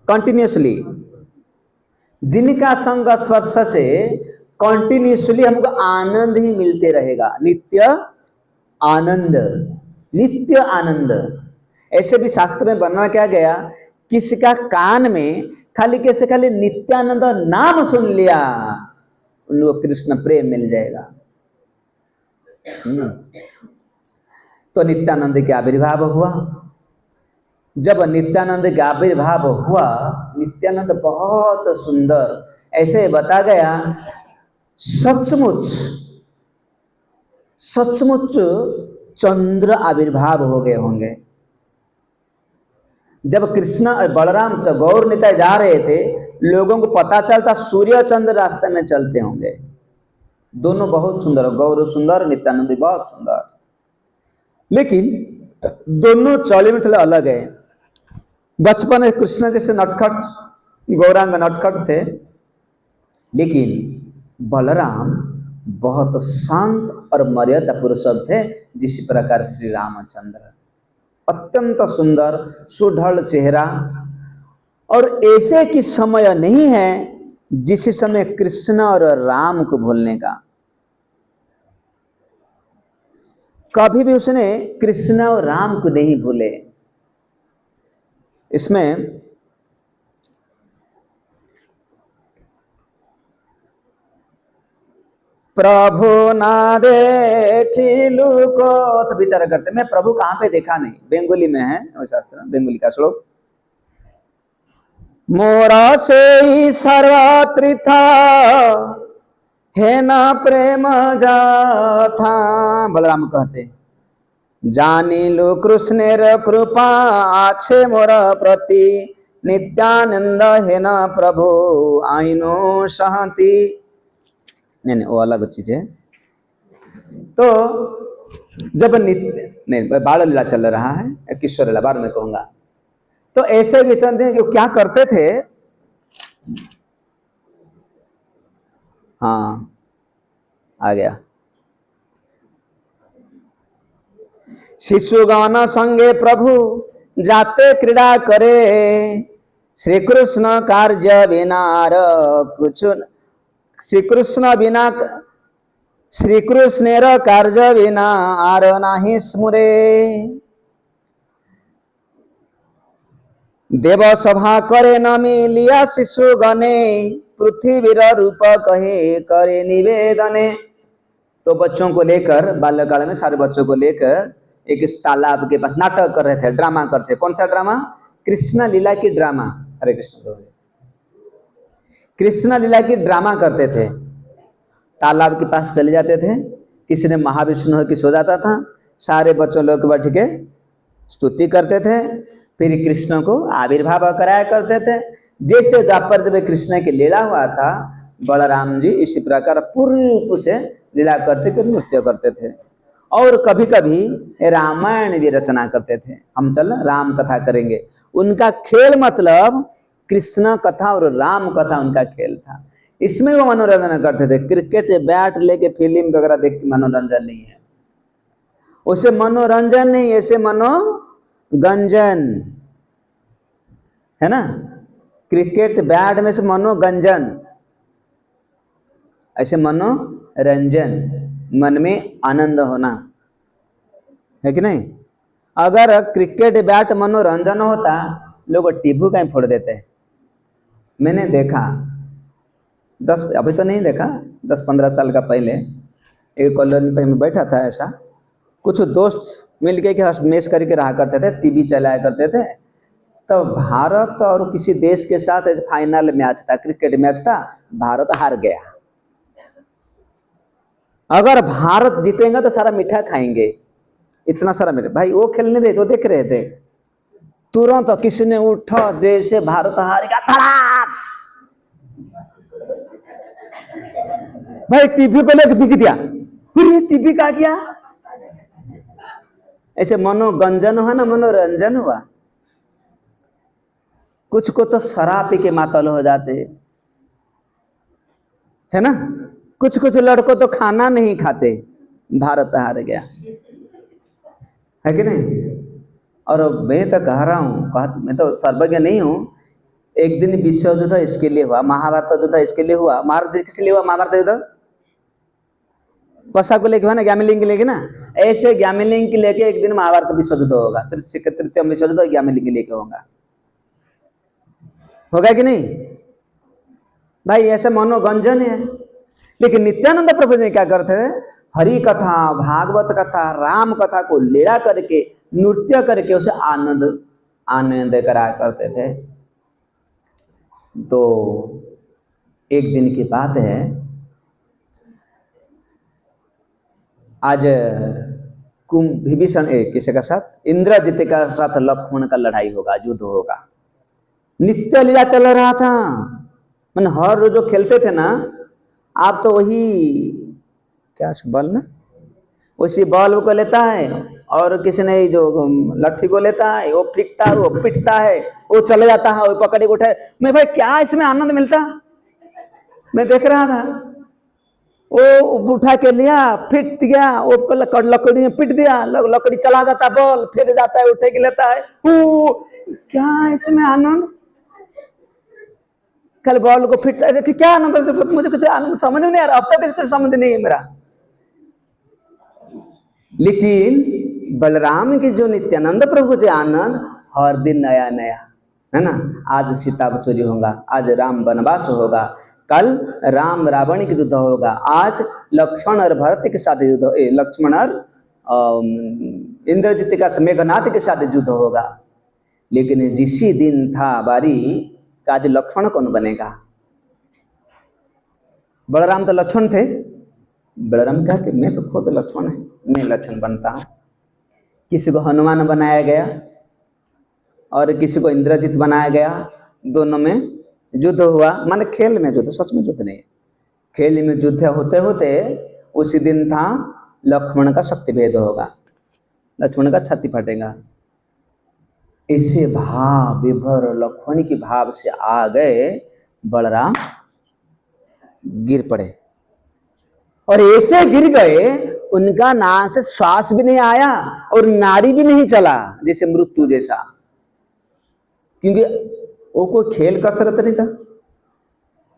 कंटिन्यूसली, जिनका संग स्पर्श से कंटिन्यूसली हमको आनंद ही मिलते रहेगा। नित्य आनंद, नित्य आनंद। ऐसे भी शास्त्र में वर्णना किया गया, किसका कान में खाली कैसे खाली नित्यानंद नाम सुन लिया, उन लोग कृष्ण प्रेम मिल जाएगा। तो नित्यानंद के आविर्भाव हुआ। जब नित्यानंद का आविर्भाव हुआ, नित्यानंद बहुत सुंदर, ऐसे बता गया सचमुच सचमुच चंद्र आविर्भाव हो गए होंगे। जब कृष्ण और बलराम गौर निताय जा रहे थे, लोगों को पता चलता सूर्य चंद्र रास्ते में चलते होंगे। दोनों बहुत सुंदर, गौर सुंदर, नित्यानंद बहुत सुंदर, लेकिन दोनों चौले में थोड़ा अलग है। बचपन में कृष्ण जैसे नटखट, गौरांग नटखट थे, लेकिन बलराम बहुत शांत और मर्यादा पुरुषोत्तम थे। जिस प्रकार श्री रामचंद्र, अत्यंत सुंदर, सुढल चेहरा। और ऐसे की समय नहीं है जिस समय कृष्ण और राम को भूलने का। कभी भी उसने कृष्ण और राम को नहीं भूले। इसमें प्रभु ना देखिलु को, तो विचार करते मैं प्रभु कहां पे देखा नहीं। बेंगोली में है वो शास्त्र, बेंगोली का श्लोक। मोरा से ही सर्वत्र था, है ना प्रेम जाथा। बलराम कहते जानिलु कृष्णेर कृपा आछे मोर प्रति, नित्यानंद है ना प्रभु आइनो सहती। नहीं, वो अलग चीज है। तो जब नित्य नहीं, बाल लीला चल रहा है, किशोर लीला बाद में कहूंगा। तो ऐसे भी थे कि क्या करते थे, हाँ आ गया, शिशुगण संगे प्रभु जाते क्रीड़ा करे, श्री कृष्ण कार्य बिना कुछ, श्री कृष्ण बिना, श्री कृष्णेर कार्य बिना आर नाही स्मुरे। देव सभा करे नमी लिया शिशु गणे, पृथ्वीर रूप कहे करे निवेदने। तो बच्चों को लेकर बाल्यकाल में सारे बच्चों को लेकर एक इस तालाब के पास नाटक कर रहे थे, ड्रामा करते। कौन सा ड्रामा? कृष्ण लीला की ड्रामा। हरे कृष्ण। कृष्ण लीला की ड्रामा करते थे। तालाब के पास चले जाते थे, किसी ने महाविष्णु की सो जाता था, सारे बच्चों लोग बैठ के स्तुति करते थे, फिर कृष्ण को आविर्भाव कराया करते थे। जैसे द्वापर जब कृष्ण की लीला हुआ था, बलराम जी इसी प्रकार पूर्ण रूप से लीला करते थे, नृत्य करते थे। और कभी कभी रामायण भी रचना करते थे। हम चल राम कथा करेंगे। उनका खेल मतलब कृष्ण कथा और राम कथा उनका खेल था। इसमें वो मनोरंजन करते थे। क्रिकेट बैट लेके फिल्म वगैरह देख के मनोरंजन नहीं है, उसे मनोरंजन नहीं, ऐसे मनोगंजन है ना। क्रिकेट बैट में से मनोगंजन, ऐसे मनोरंजन, मन में आनंद होना है कि नहीं। अगर क्रिकेट बैट मनोरंजन होता, लोग टीवी कहीं फोड़ देते। मैंने देखा 10, अभी तो नहीं देखा, 10-15 साल का पहले एक कॉलोनी पे मैं बैठा था। ऐसा कुछ दोस्त मिल के मेस करके रहा करते थे, टीवी चलाया करते थे। तो भारत और किसी देश के साथ फाइनल मैच था, क्रिकेट मैच था, भारत हार गया। अगर भारत जीतेगा तो सारा मीठा खाएंगे, इतना सारा मीठा। भाई वो खेल नहीं रहे, तो देख रहे थे। तुरंत किसी ने उठा, जैसे भारत हारेगा धड़ास, भाई टीवी को लेकर बिक दिया। टीवी का क्या? ऐसे मनोगंजन हुआ ना, मनोरंजन हुआ। कुछ को तो शराब पी के मातल हो जाते है ना। कुछ कुछ लड़कों तो खाना नहीं खाते, भारत हार गया है कि नहीं। और मैं तो कह रहा हूँ, मैं तो सर्वज्ञ नहीं हूँ। एक दिन विश्व युद्ध इसके लिए हुआ, महाभारत युद्ध इसके लिए हुआ। महाभारत किस लिए हुआ? महाभारत युद्ध पसा को लेके हुआ ना, ग्यामिलिंग के लेके ना। ऐसे ग्यामिलिंग के लेके एक दिन महाभारत विश्व युद्ध होगा। तृतीय विश्व युद्ध ग्यामिलिंग के लेके होगा कि नहीं भाई? ऐसे मनोरंजन है। लेकिन नित्यानंद प्रभु जी क्या करते थे? हरि कथा, भागवत कथा, राम कथा को लीला करके, नृत्य करके उसे आनंद करा करते थे। तो एक दिन की बात है, आज विभीषण किसी का साथ, इंद्रजित का साथ लक्ष्मण का लड़ाई होगा, युद्ध होगा। नित्य लीला चल रहा था। मैंने हर रोज जो खेलते थे ना, आप तो वही क्या बल ना, उसी बॉल को लेता है, और किसी ने जो लट्ठी को लेता है, वो फेंकता है, वो पिटता है, वो चले जाता है, वो पकड़े उठाए। मैं भाई क्या इसमें आनंद मिलता? मैं देख रहा था, वो उठा के लिया, फिट गया, वो लकड़ी में पिट दिया, लकड़ी चला जाता, बॉल फिर जाता है, उठे के लेता है। क्या इसमें आनंद? कल बॉल को फिट, ऐसे क्या आनंद? मुझे कुछ आनंद समझ में नहीं आ रहा, अब तक इसको समझ नहीं है मेरा। लेकिन बलराम की जो नित्यानंद प्रभु जी आनंद, हर दिन नया नया है ना। आज सीता चोरी होगा, आज राम वनवास होगा, कल राम रावण की युद्ध होगा, आज लक्ष्मण और भरत के साथ युद्ध, लक्ष्मण और इंद्रजित का मेघनाथ के साथ युद्ध होगा। लेकिन जिसी दिन था बारी का, आज लक्ष्मण कौन बनेगा? बलराम तो लक्ष्मण थे। बलराम कहा कि मैं तो खुद लक्ष्मण है, मैं लक्ष्मण बनता हूं। किसी को हनुमान बनाया गया और किसी को इंद्रजित बनाया गया। दोनों में युद्ध हुआ, माने खेल में युद्ध, सच में युद्ध नहीं। खेल में युद्ध होते होते उसी दिन था लक्ष्मण का शक्ति भेद होगा, लक्ष्मण का छाती फटेगा। इसे भाव विभोर लक्ष्मण की भाव से आ गए, बलराम गिर पड़े, और ऐसे गिर गए उनका नाक से श्वास भी नहीं आया और नाड़ी भी नहीं चला, जैसे मृत्यु जैसा। क्योंकि वो कोई खेल कसरत नहीं था,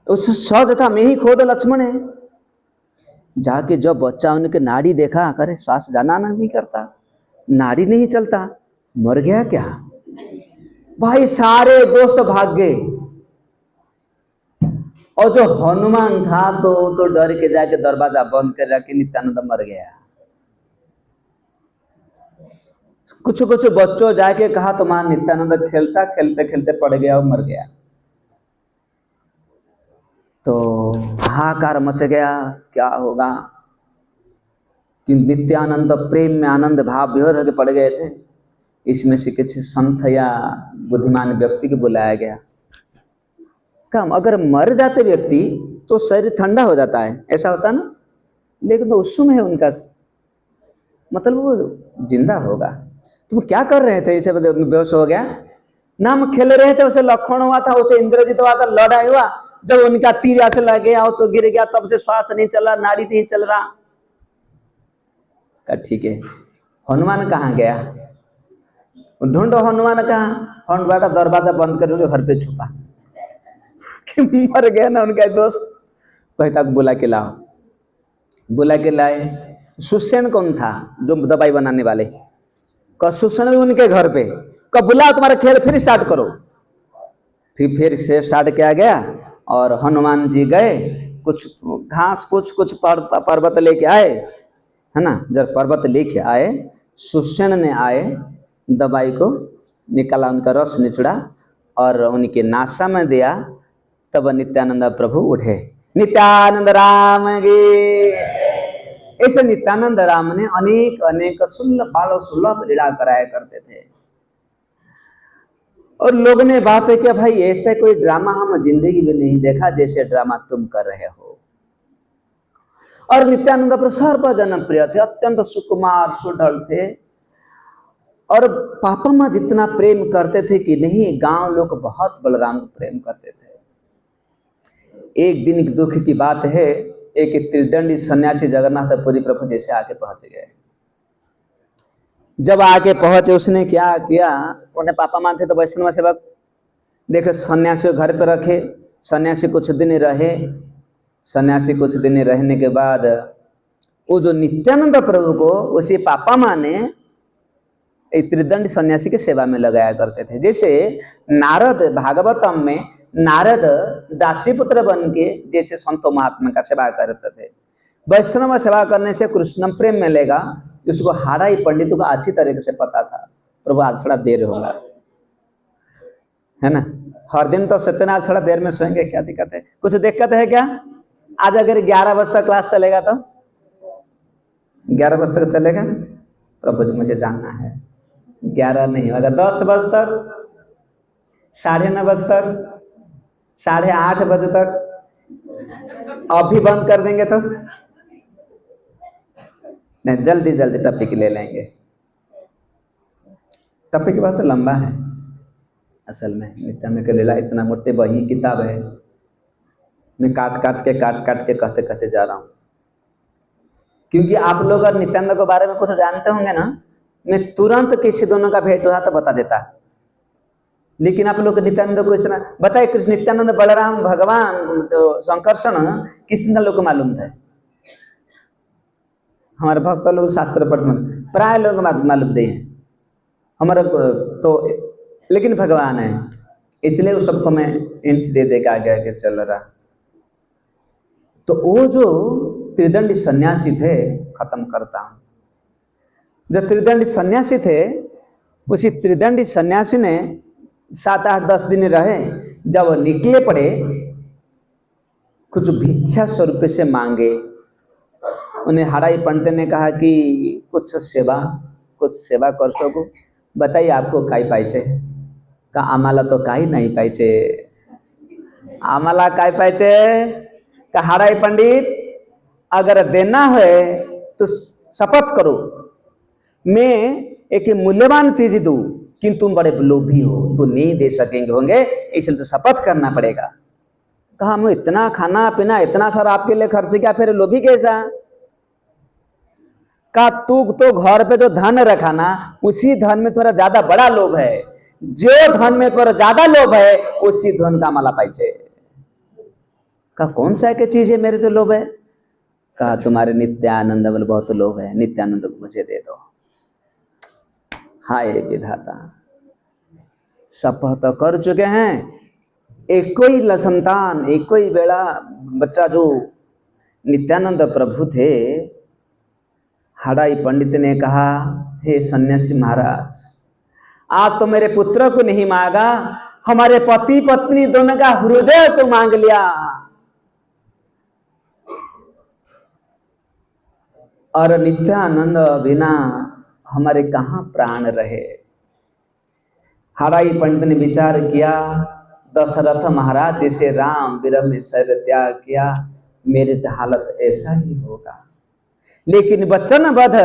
उससे सहज था, मैं ही खुद लक्ष्मण है। जाके जब बच्चा उनके नाड़ी देखा, करे श्वास जाना नहीं करता, नाड़ी नहीं चलता, मर गया क्या? भाई सारे दोस्त भाग गए, और जो हनुमान था तो डर के जाके दरवाजा बंद कर रहा कि नित्यानंद मर गया। कुछ कुछ बच्चों जाके कहा तो मां नित्यानंद खेलता खेलते खेलते पड़ गया और मर गया। तो हाहाकार मच गया, क्या होगा कि नित्यानंद प्रेम में आनंद भाव विभोर होकर पड़ गए थे। इसमें से किसी संत या बुद्धिमान व्यक्ति को बुलाया गया। कम अगर मर जाते व्यक्ति तो शरीर ठंडा हो जाता है, ऐसा होता ना, लेकिन तो उस समय है उनका, मतलब वो जिंदा होगा। तुम क्या कर रहे थे? इसे बेहोश हो गया ना, हम खेल रहे थे, उसे लखन हुआ था, उसे इंद्रजीत हुआ था, लड़ाई हुआ, जब उनका तीर ऐसे लग गया तो गिर गया, तब से श्वास नहीं चल रहा, नाड़ी नहीं चल रहा। ठीक है, हनुमान कहाँ गया? ढूंढो हनुमान कहाँ। हनुमान दरवाजा बंद कर घर पे छुपा कि मर गया ना उनका दोस्त। कहीं तक बुला के लाओ, बुला के लाए। सुसेन कौन था जो दवाई बनाने वाले? सुसेन भी उनके घर पे। कब बुला तुम्हारा खेल फिर स्टार्ट करो। फिर से स्टार्ट किया गया और हनुमान जी गए, कुछ घास कुछ पर्वत लेके आए, है ना। जब पर्वत लेके आए, सुसेन ने आए, दवाई को निकाला, उनका रस निचड़ा और उनके नासा में दिया। तब नित्यानंद प्रभु उठे। नित्यानंद राम गे। ऐसे नित्यानंद राम ने अनेक अनेक सुलभ लीला कराया करते थे। और लोग ने बात है कि भाई ऐसे कोई ड्रामा हम जिंदगी में नहीं देखा जैसे ड्रामा तुम कर रहे हो। और नित्यानंद प्रभु सर्वजन प्रिय थे, अत्यंत सुकुमार सुडल थे, और पापा माँ जितना प्रेम करते थे कि नहीं, गांव लोग बहुत बलराम को प्रेम करते थे। एक दिन की दुख की बात है, एक त्रिदंडी सन्यासी जगन्नाथपुरी प्रभु जैसे आके पहुंच गए। जब आके पहुंचे, उसने क्या किया, उन्हें पापा मानते तो वैष्णव सेवक देखे, सन्यासी घर पे रखे। सन्यासी कुछ दिन रहे। सन्यासी कुछ दिन रहने के बाद वो जो नित्यानंद प्रभु को उसी पापा माँ ने एक त्रिदंड सन्यासी की सेवा में लगाया करते थे। जैसे नारद भागवतम में नारद दासी पुत्र बन के जैसे संतो महात्मा का सेवा करते थे, वैष्णव सेवा करने से कृष्ण प्रेम मिलेगा। उसको हाराई पंडितों को अच्छी तरीके से पता था, प्रभु आज थोड़ा देर होगा, है ना। हर दिन तो सत्यनारायण थोड़ा देर में सोएंगे, क्या दिक्कत है? कुछ दिक्कत है क्या? आज अगर 11 बजे तक क्लास चलेगा तो 11 बजे तक चलेगा? प्रभु जी मुझे जानना है। 11 नहीं होगा, 10 बजे तक, 9:30 बजे तक, 8:30 बजे तक अभी बंद कर देंगे तो नहीं, जल्दी जल्दी टॉपिक ले लेंगे। टॉपिक की बात तो लंबा है असल में। नित्यानंद के लीला इतना मोटे बही किताब है, मैं काट काट के कहते कहते जा रहा हूँ, क्योंकि आप लोग अगर नित्यानंद के बारे में कुछ जानते होंगे ना, मैं तुरंत किसी दोनों का भेंट हुआ तो बता देता। लेकिन आप लोग नित्यानंद को इस तरह बताए, कृष्ण नित्यानंद बलराम भगवान तो संकर्षण किसी लोग को मालूम था? हमारे भक्त लोग शास्त्र पढ़ प्राय लोग मालूम नहीं है हमारा तो, लेकिन भगवान है, इसलिए उस सबको मैं इंच दे के आगे आगे चल रहा। तो वो जो त्रिदंडी सन्यासी थे, खत्म करता हूं, जो त्रिदंडी सन्यासी थे, उसी त्रिदंडी सन्यासी ने 7-8-10 दिन रहे। जब वो निकले पड़े, कुछ भिक्षा स्वरूप से मांगे। उन्हें हराई पंडित ने कहा कि कुछ सेवा कर सको, बताइए आपको काय पाहिजे? का आम्हाला तो काही नहीं पाहिजे, आम्हाला काय पाहिजे? का हराई पंडित अगर देना है तो शपथ करो, मैं एक मूल्यवान चीज दूं, किंतु तुम बड़े लोभी हो, तो नहीं दे सकेंगे होंगे, इसलिए तो शपथ करना पड़ेगा। कहा मैं इतना खाना पीना इतना सारा आपके लिए खर्च किया, फिर लोभी कैसा? का तू तो घर पे जो धन रखा ना, उसी धन में तुम्हारा ज्यादा बड़ा लोभ है, जो धन में तुम्हारा ज्यादा लोभ है उसी धन का माला पाइचे। का कौन सा के चीज है मेरे जो लोभ है? कहा तुम्हारे नित्यानंद वाले बहुत लोभ है, नित्यानंद को मुझे दे दो। हाय विधाता, शपथ तो कर चुके हैं। एक ही संतान, एक ही बेड़ा बच्चा जो नित्यानंद प्रभु थे। हड़ाई पंडित ने कहा, हे सन्यासी महाराज, आप तो मेरे पुत्र को नहीं मांगा, हमारे पति पत्नी दोनों का हृदय को मांग लिया। और नित्यानंद बिना हमारे कहां प्राण रहे। हड़ाई पंडित ने विचार किया, दशरथ महाराज जैसे राम विरह में शरीर त्याग किया, मेरी तो हालत ऐसा ही होगा। लेकिन वचनबद्ध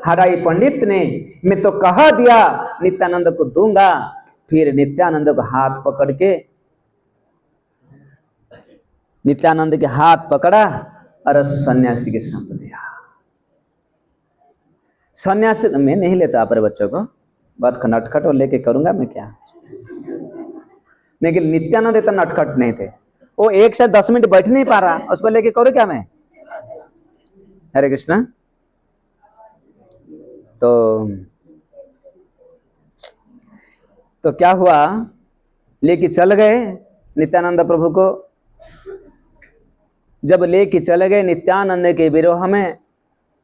हड़ाई पंडित ने मैं तो कह दिया नित्यानंद को दूंगा। फिर नित्यानंद को हाथ पकड़ के, नित्यानंद के हाथ पकड़ा और सन्यासी के संग दिया। सन्यासी मैं नहीं लेता अपने बच्चों को, बहुत नटखट और लेके करूंगा मैं क्या। लेकिन नित्यानंद इतना नटखट नहीं थे, वो 1 से 10 मिनट बैठ नहीं पा रहा, उसको लेके करूँ क्या मैं। हरे कृष्णा। तो क्या हुआ, लेके चल गए नित्यानंद प्रभु को। जब लेके चले गए नित्यानंद के विरोह में,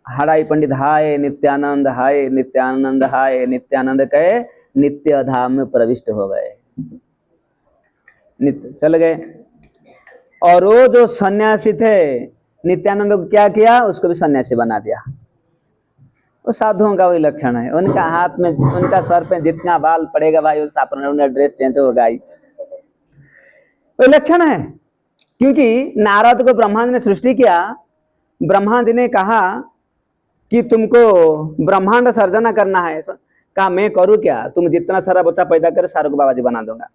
हड़ाई पंडित हाय नित्यानंद, हाय नित्यानंद, हाय नित्यानंद कहे नित्य धाम में प्रविष्ट हो गए, चल गए। और वो जो सन्यासी थे, नित्यानंद को क्या किया, उसको भी सन्यासी बना दिया। वो साधुओं का वही लक्षण है, उनका हाथ में, उनका सर पे जितना बाल पड़ेगा भाई, उस अपना ड्रेस चेंज होगा ही, वो लक्षण है। क्योंकि नारद को ब्रह्मा जी ने सृष्टि किया, ब्रह्मा जी ने कहा कि तुमको ब्रह्मांड सर्जना करना है। कहा मैं करूं क्या, तुम जितना सारा बच्चा पैदा करे सारों को बाबा जी बना दूंगा।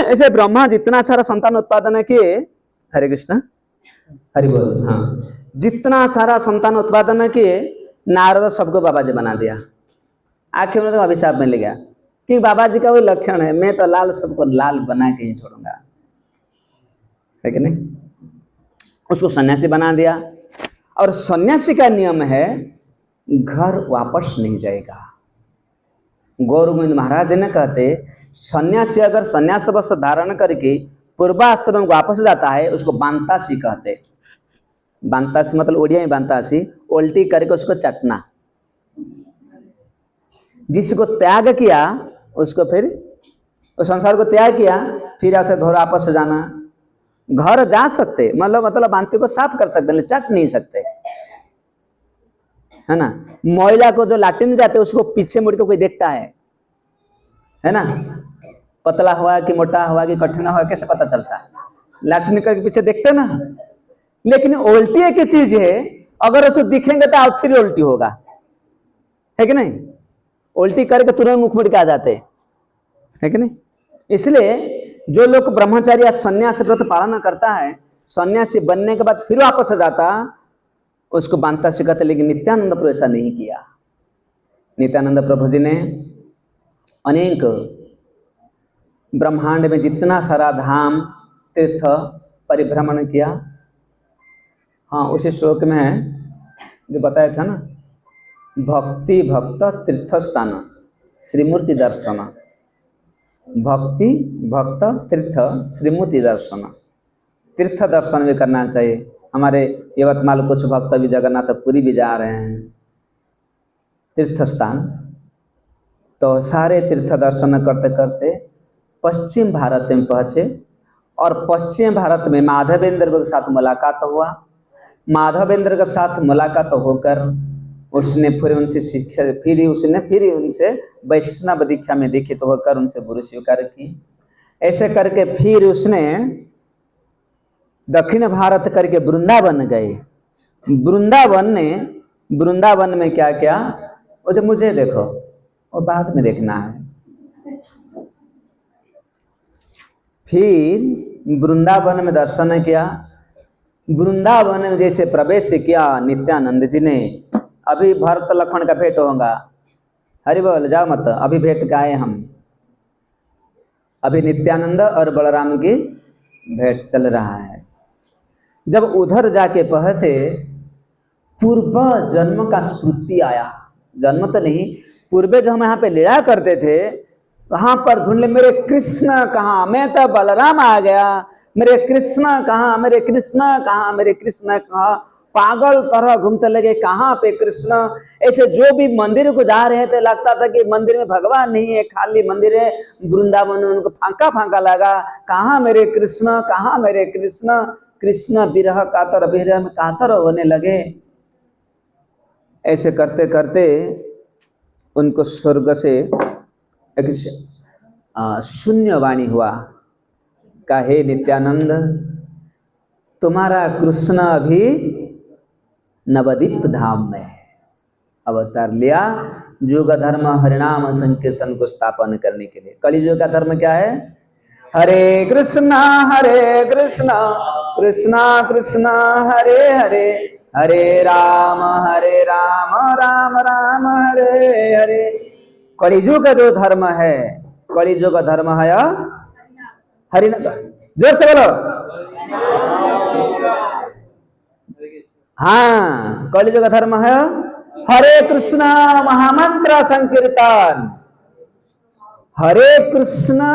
ऐसे ब्रह्मा जितना सारा संतान उत्पादन किए, हरे कृष्ण हरि बोल, हाँ, जितना सारा संतान उत्पादन किए, नारद सबको बाबा जी बना दिया। आखिर में तो अभिशाप मिल गया कि बाबा जी का वही लक्षण है, मैं तो लाल सबको लाल बना के ही छोड़ूंगा, है कि नहीं। उसको सन्यासी बना दिया। और सन्यासी का नियम है घर वापस नहीं जाएगा। गौर गोविंद महाराज ने कहते, सन्यासी अगर सन्यास वस्त्र धारण करके पूर्वाश्रम में वापस जाता है, उसको बांतासी कहते। बांतासी मतलब ओडिया में बांतासी, उल्टी करके उसको चटना। जिसको त्याग किया उसको फिर, उस संसार को त्याग किया, फिर आकर घर वापस जाना। घर जा सकते, मतलब बांति को साफ कर सकते, लेकिन चट नहीं सकते, है ना। महिला को जो लाटिन जाते उसको पीछे मुड़ के कोई देखता है ना, पतला हुआ कि मोटा हुआ कि कठिन हुआ कैसे पता चलता है, लाटिन करके पीछे देखते ना। लेकिन उल्टी एक चीज है, अगर उसको दिखेंगे तो आप फिर उल्टी होगा, है कि नहीं। उल्टी करके तुरंत मुख मुड़ के आ जाते, है कि नहीं। इसलिए जो लोग ब्रह्मचारी या सन्यास व्रत पालन करता है, सन्यासी बनने के बाद फिर वापस जाता, उसको बांता सिखाते। लेकिन नित्यानंद प्रभु ऐसा नहीं किया। नित्यानंद प्रभु जी ने अनेक ब्रह्मांड में जितना सारा धाम तीर्थ परिभ्रमण किया। हाँ, उसी श्लोक में है जो बताया था ना, भक्ति भक्त तीर्थ स्थान श्रीमूर्ति दर्शन, भक्ति भक्त तीर्थ श्रीमूर्ति दर्शन। तीर्थ दर्शन भी करना चाहिए। हमारे यवतमाल कुछ भक्त भी जगन्नाथपुरी भी जा रहे हैं, तीर्थ स्थान। तो सारे तीर्थ दर्शन करते करते पश्चिम भारत में पहुँचे, और पश्चिम भारत में माधवेंद्र के साथ मुलाकात हुआ। माधवेंद्र के साथ मुलाकात होकर उसने फिर उनसे शिक्षा, फिर उनसे वैष्णव दीक्षा में दीक्षित होकर उनसे गुरु स्वीकार की। ऐसे करके फिर उसने दक्षिण भारत करके वृंदावन गए। वृंदावन में क्या क्या, वो जो मुझे देखो वो बाद में देखना है। फिर वृंदावन में दर्शन किया। वृंदावन में जैसे प्रवेश किया नित्यानंद जी ने, अभी भरत लक्ष्मण का भेंट होगा, हरि बोल, जाओ मत, अभी भेंट का आए हम। अभी नित्यानंद और बलराम की भेंट चल रहा है। जब उधर जाके पहुंचे, पूर्व जन्म का स्मृति आया। जन्म तो नहीं, पूर्वे जो हम यहाँ पे लीला करते थे, कहां पर ढूंढ ले, मेरे कृष्ण कहां, मैं तो बलराम आ गया, मेरे कृष्ण कहां, मेरे कृष्ण कहां, मेरे कृष्ण कहां, पागल तरह घूमते लगे कहां पे कृष्ण। ऐसे जो भी मंदिर को जा रहे थे लगता था कि मंदिर में भगवान नहीं है, खाली मंदिर है। वृंदावन में उनको फांका फांका लगा, कहां मेरे कृष्ण, कहां मेरे कृष्ण। कृष्ण विरह कातर, विरह में कातर होने लगे। ऐसे करते करते उनको स्वर्ग से एक शून्य वाणी हुआ, कहे नित्यानंद तुम्हारा कृष्ण अभी नवदीप धाम में है। अवतार लिया युग धर्म हरिनाम संकीर्तन को स्थापन करने के लिए। कलियुग का धर्म क्या है? हरे कृष्णा कृष्णा कृष्णा हरे हरे, हरे राम राम राम हरे हरे। कलियुग का जो धर्म है, कलियुग का धर्म है हरि, जोर से बोलो। हाँ, कलियुग का धर्म है हरे कृष्णा महामंत्र संकीर्तन। हरे कृष्णा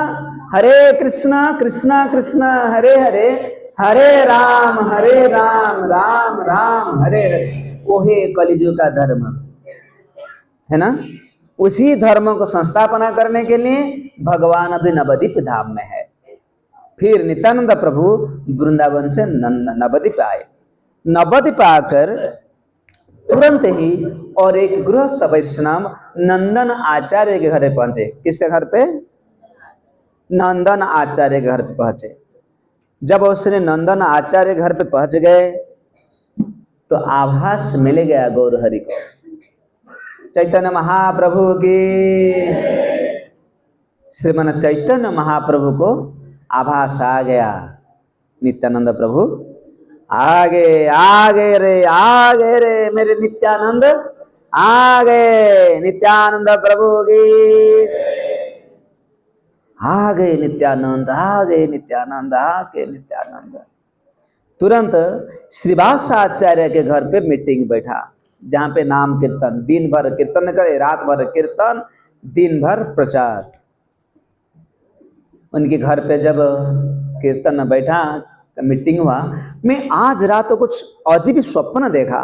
कृष्णा कृष्णा हरे हरे, हरे राम राम राम हरे हरे। वो है कलियुग का धर्म, है ना। उसी धर्म को संस्थापना करने के लिए भगवान अभी नवदीप धाम में है। फिर नित्यानंद प्रभु वृंदावन से नवदीप आए। नवदीप आकर तुरंत ही और एक गृहस्थ वैष्णव नंदन आचार्य के घर पहुंचे। किसके घर पे? नंदन आचार्य के घर पे पहुंचे। जब उसने नंदन आचार्य घर पे पहुंच गए तो आभास मिल गया गौर हरि को। चैतन्य महाप्रभु की, श्रीमन चैतन्य महाप्रभु को आभास आ गया। नित्यानंद प्रभु आगे आगे रे मेरे नित्यानंद आगे, नित्यानंद प्रभु की आ गए नित्यानंद, आ गए नित्यानंद, आ गए नित्यानंद। तुरंत श्रीवास आचार्य के घर पे मीटिंग बैठा, जहां पे नाम कीर्तन, दिन भर कीर्तन करे, रात भर कीर्तन, दिन भर प्रचार। उनके घर पे जब कीर्तन में बैठा, मीटिंग हुआ, मैं आज रात तो कुछ अजीब स्वप्न देखा।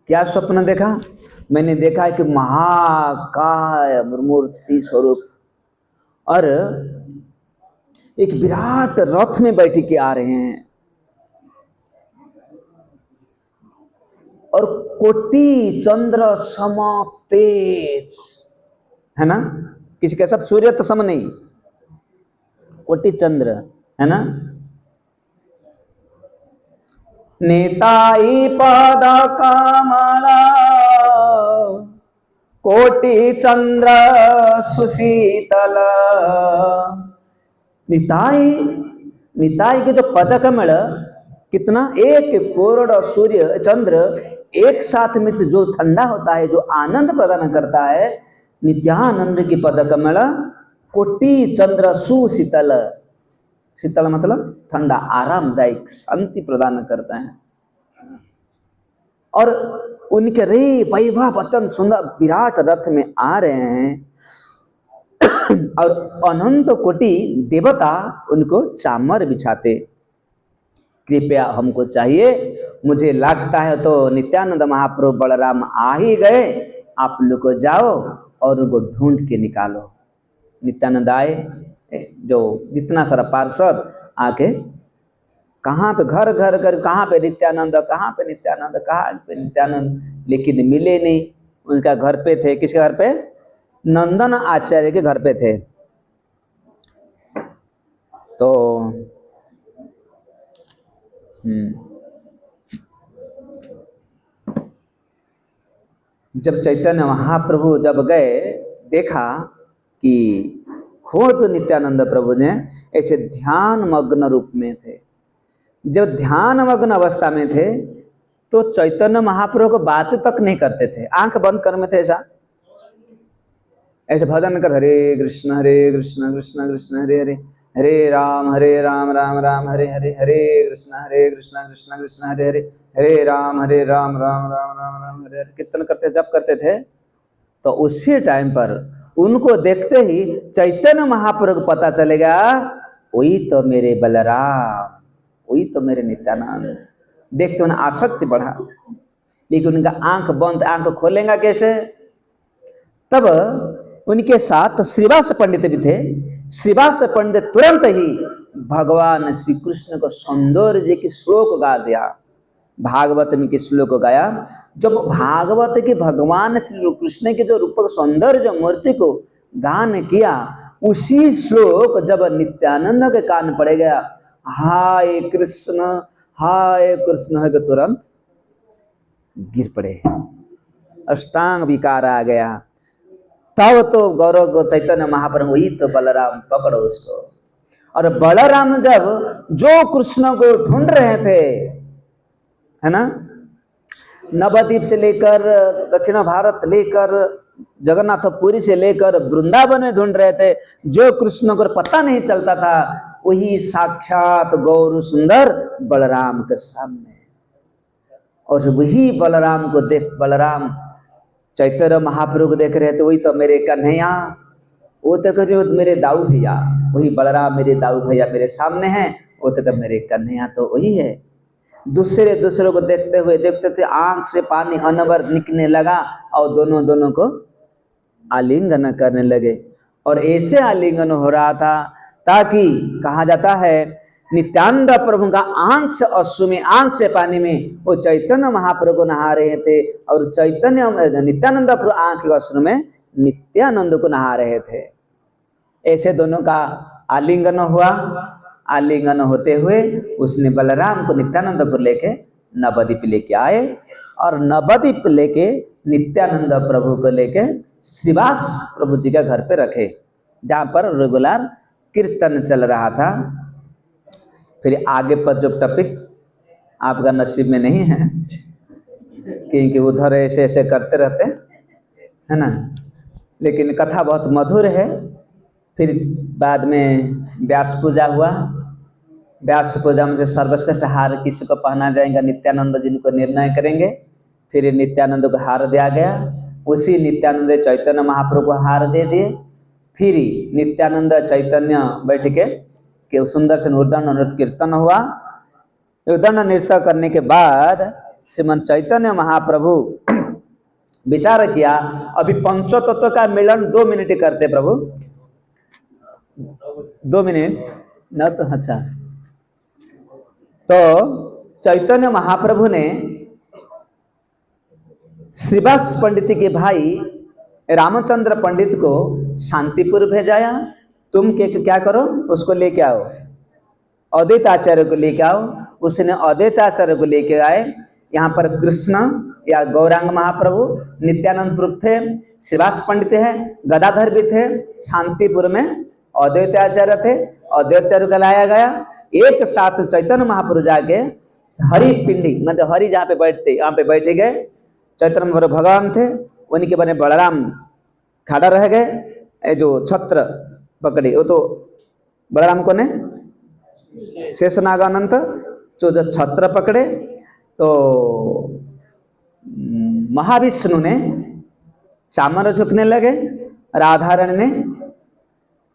क्या स्वप्न देखा? मैंने देखा कि महाकाय मूर्ति स्वरूप और एक विराट रथ में बैठ के आ रहे हैं, और कोटि चंद्र सम तेज, है ना। किसी के साथ सूर्य तो सम नहीं, कोटि चंद्र, है ना। नेताई पद कमला कोटि चंद्र सुशीतल। निताई, निताई के जो पद कमल कितना, एक करोड़ सूर्य चंद्र एक साथ में से जो ठंडा होता है, जो आनंद प्रदान करता है, नित्यानंद की पद कमल कोटि चंद्र सुशीतल। शीतल मतलब ठंडा, आरामदायक, शांति प्रदान करता है। और उनके रे वैभव अत्यंत सुंदर विराट रथ में आ रहे हैं, और अनंत कोटि देवता उनको चामर बिछाते। कृपया हमको चाहिए, मुझे लगता है तो नित्यानंद महाप्रभु बलराम आ ही गए, आप लोग को जाओ और उनको ढूंढ के निकालो। नित्यानंद आए, जो जितना सारा पार्षद आके कहाँ पे घर घर घर, कहाँ पे नित्यानंद, कहाँ पे नित्यानंद, कहाँ पे नित्यानंद, लेकिन मिले नहीं। उनका घर पे थे, किसके घर पे? नंदन आचार्य के घर पे थे। तो जब चैतन्य महाप्रभु जब गए, देखा कि खुद नित्यानंद प्रभु ने ऐसे ध्यान मग्न रूप में थे। जब ध्यान मग्न अवस्था में थे तो चैतन्य महाप्रभु को बात तक नहीं करते थे, आंख बंद कर में थे। ऐसा ऐसे भजन कर, हरे कृष्ण कृष्ण कृष्ण हरे हरे, हरे राम राम राम हरे हरे, हरे कृष्ण कृष्ण कृष्ण हरे हरे, हरे राम राम राम राम राम हरे हरे। कीर्तन करते, जप करते थे। तो उसी टाइम पर उनको देखते ही चैतन्य महाप्रभु को पता चलेगा वही तो मेरे बलराम, वही तो मेरे नित्यानंद। देखते उन्हें आसक्ति बढ़ा, लेकिन उनका आंख बंद, आंख खोलेगा कैसे? तब उनके साथ श्रीवास पंडित भी थे। श्रीवास पंडित तुरंत ही भगवान श्री कृष्ण को सौंदर्य की श्लोक गा दिया, भागवत में की श्लोक गाया। जब भागवत के भगवान श्री कृष्ण के जो रूप सौंदर्य मूर्ति को गान किया, उसी श्लोक जब नित्यानंद के कान पड़ गया, हाय कृष्ण हाय कृष्ण, है तो तुरंत गिर पड़े, अष्टांग विकार आ गया। तब तो गौरव चैतन्य महाप्रभु, वही तो बलराम, पकड़ो उसको। और बलराम जब जो कृष्ण को ढूंढ रहे थे, है ना, नवद्वीप से लेकर दक्षिण भारत लेकर जगन्नाथपुरी से लेकर वृंदावन में ढूंढ रहे थे, जो कृष्ण को पता नहीं चलता था, वही साक्षात गौर सुंदर बलराम के सामने। और वही बलराम को देख, बलराम चैतन्य महाप्रभु को देख रहे थे, वही तो मेरे कन्हैया, वो तो कह रहे हो मेरे दाऊ भैया, वही बलराम मेरे दाऊ भैया मेरे सामने हैं, वो तो मेरे कन्हैया तो वही है। दूसरे को देखते हुए देखते थे, आंख से पानी अनवर निकलने लगा और दोनों को आलिंगन करने लगे। और ऐसे आलिंगन हो रहा था ताकि कहा जाता है नित्यानंद प्रभु का आंख से अश्रु में, आंख से पानी में वो चैतन्य महाप्रभु को नहा रहे थे, और चैतन्य नित्यानंद प्रभु आंख के अश्रु में नित्यानंद को नहा रहे थे। ऐसे दोनों का आलिंगन हुआ। आलिंगन होते हुए उसने बलराम को नित्यानंदपुर लेके नवद्वीप लेके आए, और नवद्वीप लेके नित्यानंद प्रभु को लेके श्रीवास प्रभु जी के घर पे रखे, जहाँ पर रेगुलर कीर्तन चल रहा था। फिर आगे पर जो टॉपिक आपका नसीब में नहीं है, क्योंकि उधर ऐसे ऐसे करते रहते है ना, लेकिन कथा बहुत मधुर है। फिर बाद में व्यास पूजा हुआ। व्यास पूजा में से सर्वश्रेष्ठ हार किसी को पहना जाएगा, नित्यानंद जिनको निर्णय करेंगे। फिर नित्यानंद को हार दिया गया, उसी नित्यानंद चैतन्य महाप्रभु को हार दे दिए। फिर नित्यानंद चैतन्य बैठ के सुंदर से उद्दंड नृत्य कीर्तन हुआ। उद्दंड नृत्य करने के बाद श्रीमन चैतन्य महाप्रभु विचार किया, अभी पंचो तत्व का मिलन 2 मिनट करते प्रभु, 2 मिनट न तो अच्छा। तो चैतन्य महाप्रभु ने श्रीवास पंडित के भाई रामचंद्र पंडित को शांतिपुर भेजाया, तुम क्या करो, उसको लेके आओ, अद्वैत आचार्य को लेके आओ। उसने अद्वैत आचार्य को लेके आए। यहाँ पर कृष्ण या गौरांग महाप्रभु, नित्यानंद प्रभु थे, श्रीवास पंडित है, गदाधर भी थे, शांतिपुर में अद्वैत आचार्य थे, अद्वैत आचार्य को लाया गया। एक साथ चैतन्य महाप्रभु जाके हरि पिंडी, मतलब हरि जहाँ पे बैठते, यहाँ पे बैठे गए। चैतन्य महाप्रभु भगवान थे, उन्हीं के बने बलराम खड़ा रह गए, जो छत्र पकड़े, वो तो बलराम को ने शेषनागानंत जो छत्र पकड़े, तो महाविष्णु ने चामर झुकने लगे, राधा रानी ने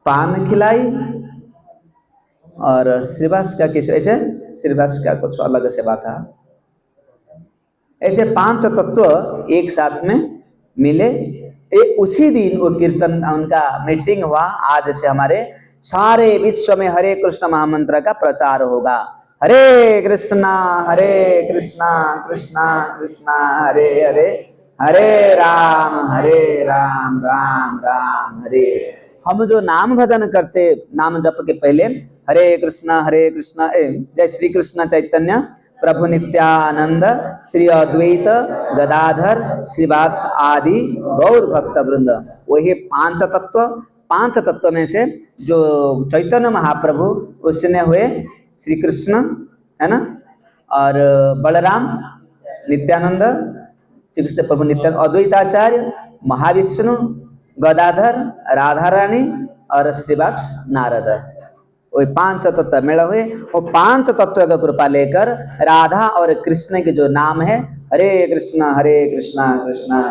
पान खिलाई, और श्रीवास का किस ऐसे श्रीवास का कुछ अलग सेवा था। ऐसे 5 तत्व एक साथ में मिले। उसी दिन वो कीर्तन उनका मीटिंग हुआ। आज से हमारे सारे विश्व में हरे कृष्ण महामंत्र का प्रचार होगा। हरे कृष्णा कृष्णा कृष्णा हरे हरे, हरे राम राम राम हरे। हम जो नाम भजन करते, नाम जप के पहले हरे कृष्णा जय श्री कृष्ण चैतन्य प्रभु नित्यानंद श्री अद्वैत गदाधर श्रीवास आदि गौर भक्त वृंद, वही 5 तत्व में से जो चैतन्य महाप्रभु उसने हुए श्री कृष्ण, है ना, और बलराम, नित्यानंद, श्री कृष्ण प्रभु नित्यानंद, अद्वैताचार्य, महाविष्णु, गदाधर, राधा रानी और श्रीवास नारद, वही 5 तत्व मेल हुए। वो 5 तत्व का कृपा लेकर राधा और कृष्ण के जो नाम है, हरे कृष्णा कृष्णा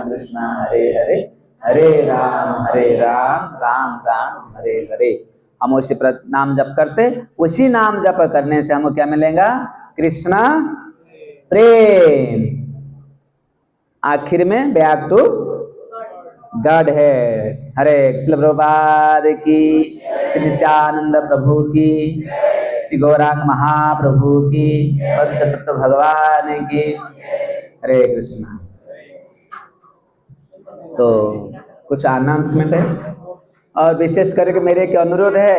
कृष्णा हरे हरे, हरे राम राम राम हरे हरे। हम उसी नाम जप करते, उसी नाम जप करने से हमको क्या मिलेगा? कृष्णा प्रेम। आखिर में बैक टू गॉड है। हरे कृष्ण प्रभुपाद की, श्री नित्यानंद प्रभु की, श्री गौरांग महाप्रभु की, पंचतत्व भगवान की। हरे कृष्णा। तो कुछ अनाउंसमेंट है और विशेष करके मेरे एक अनुरोध है।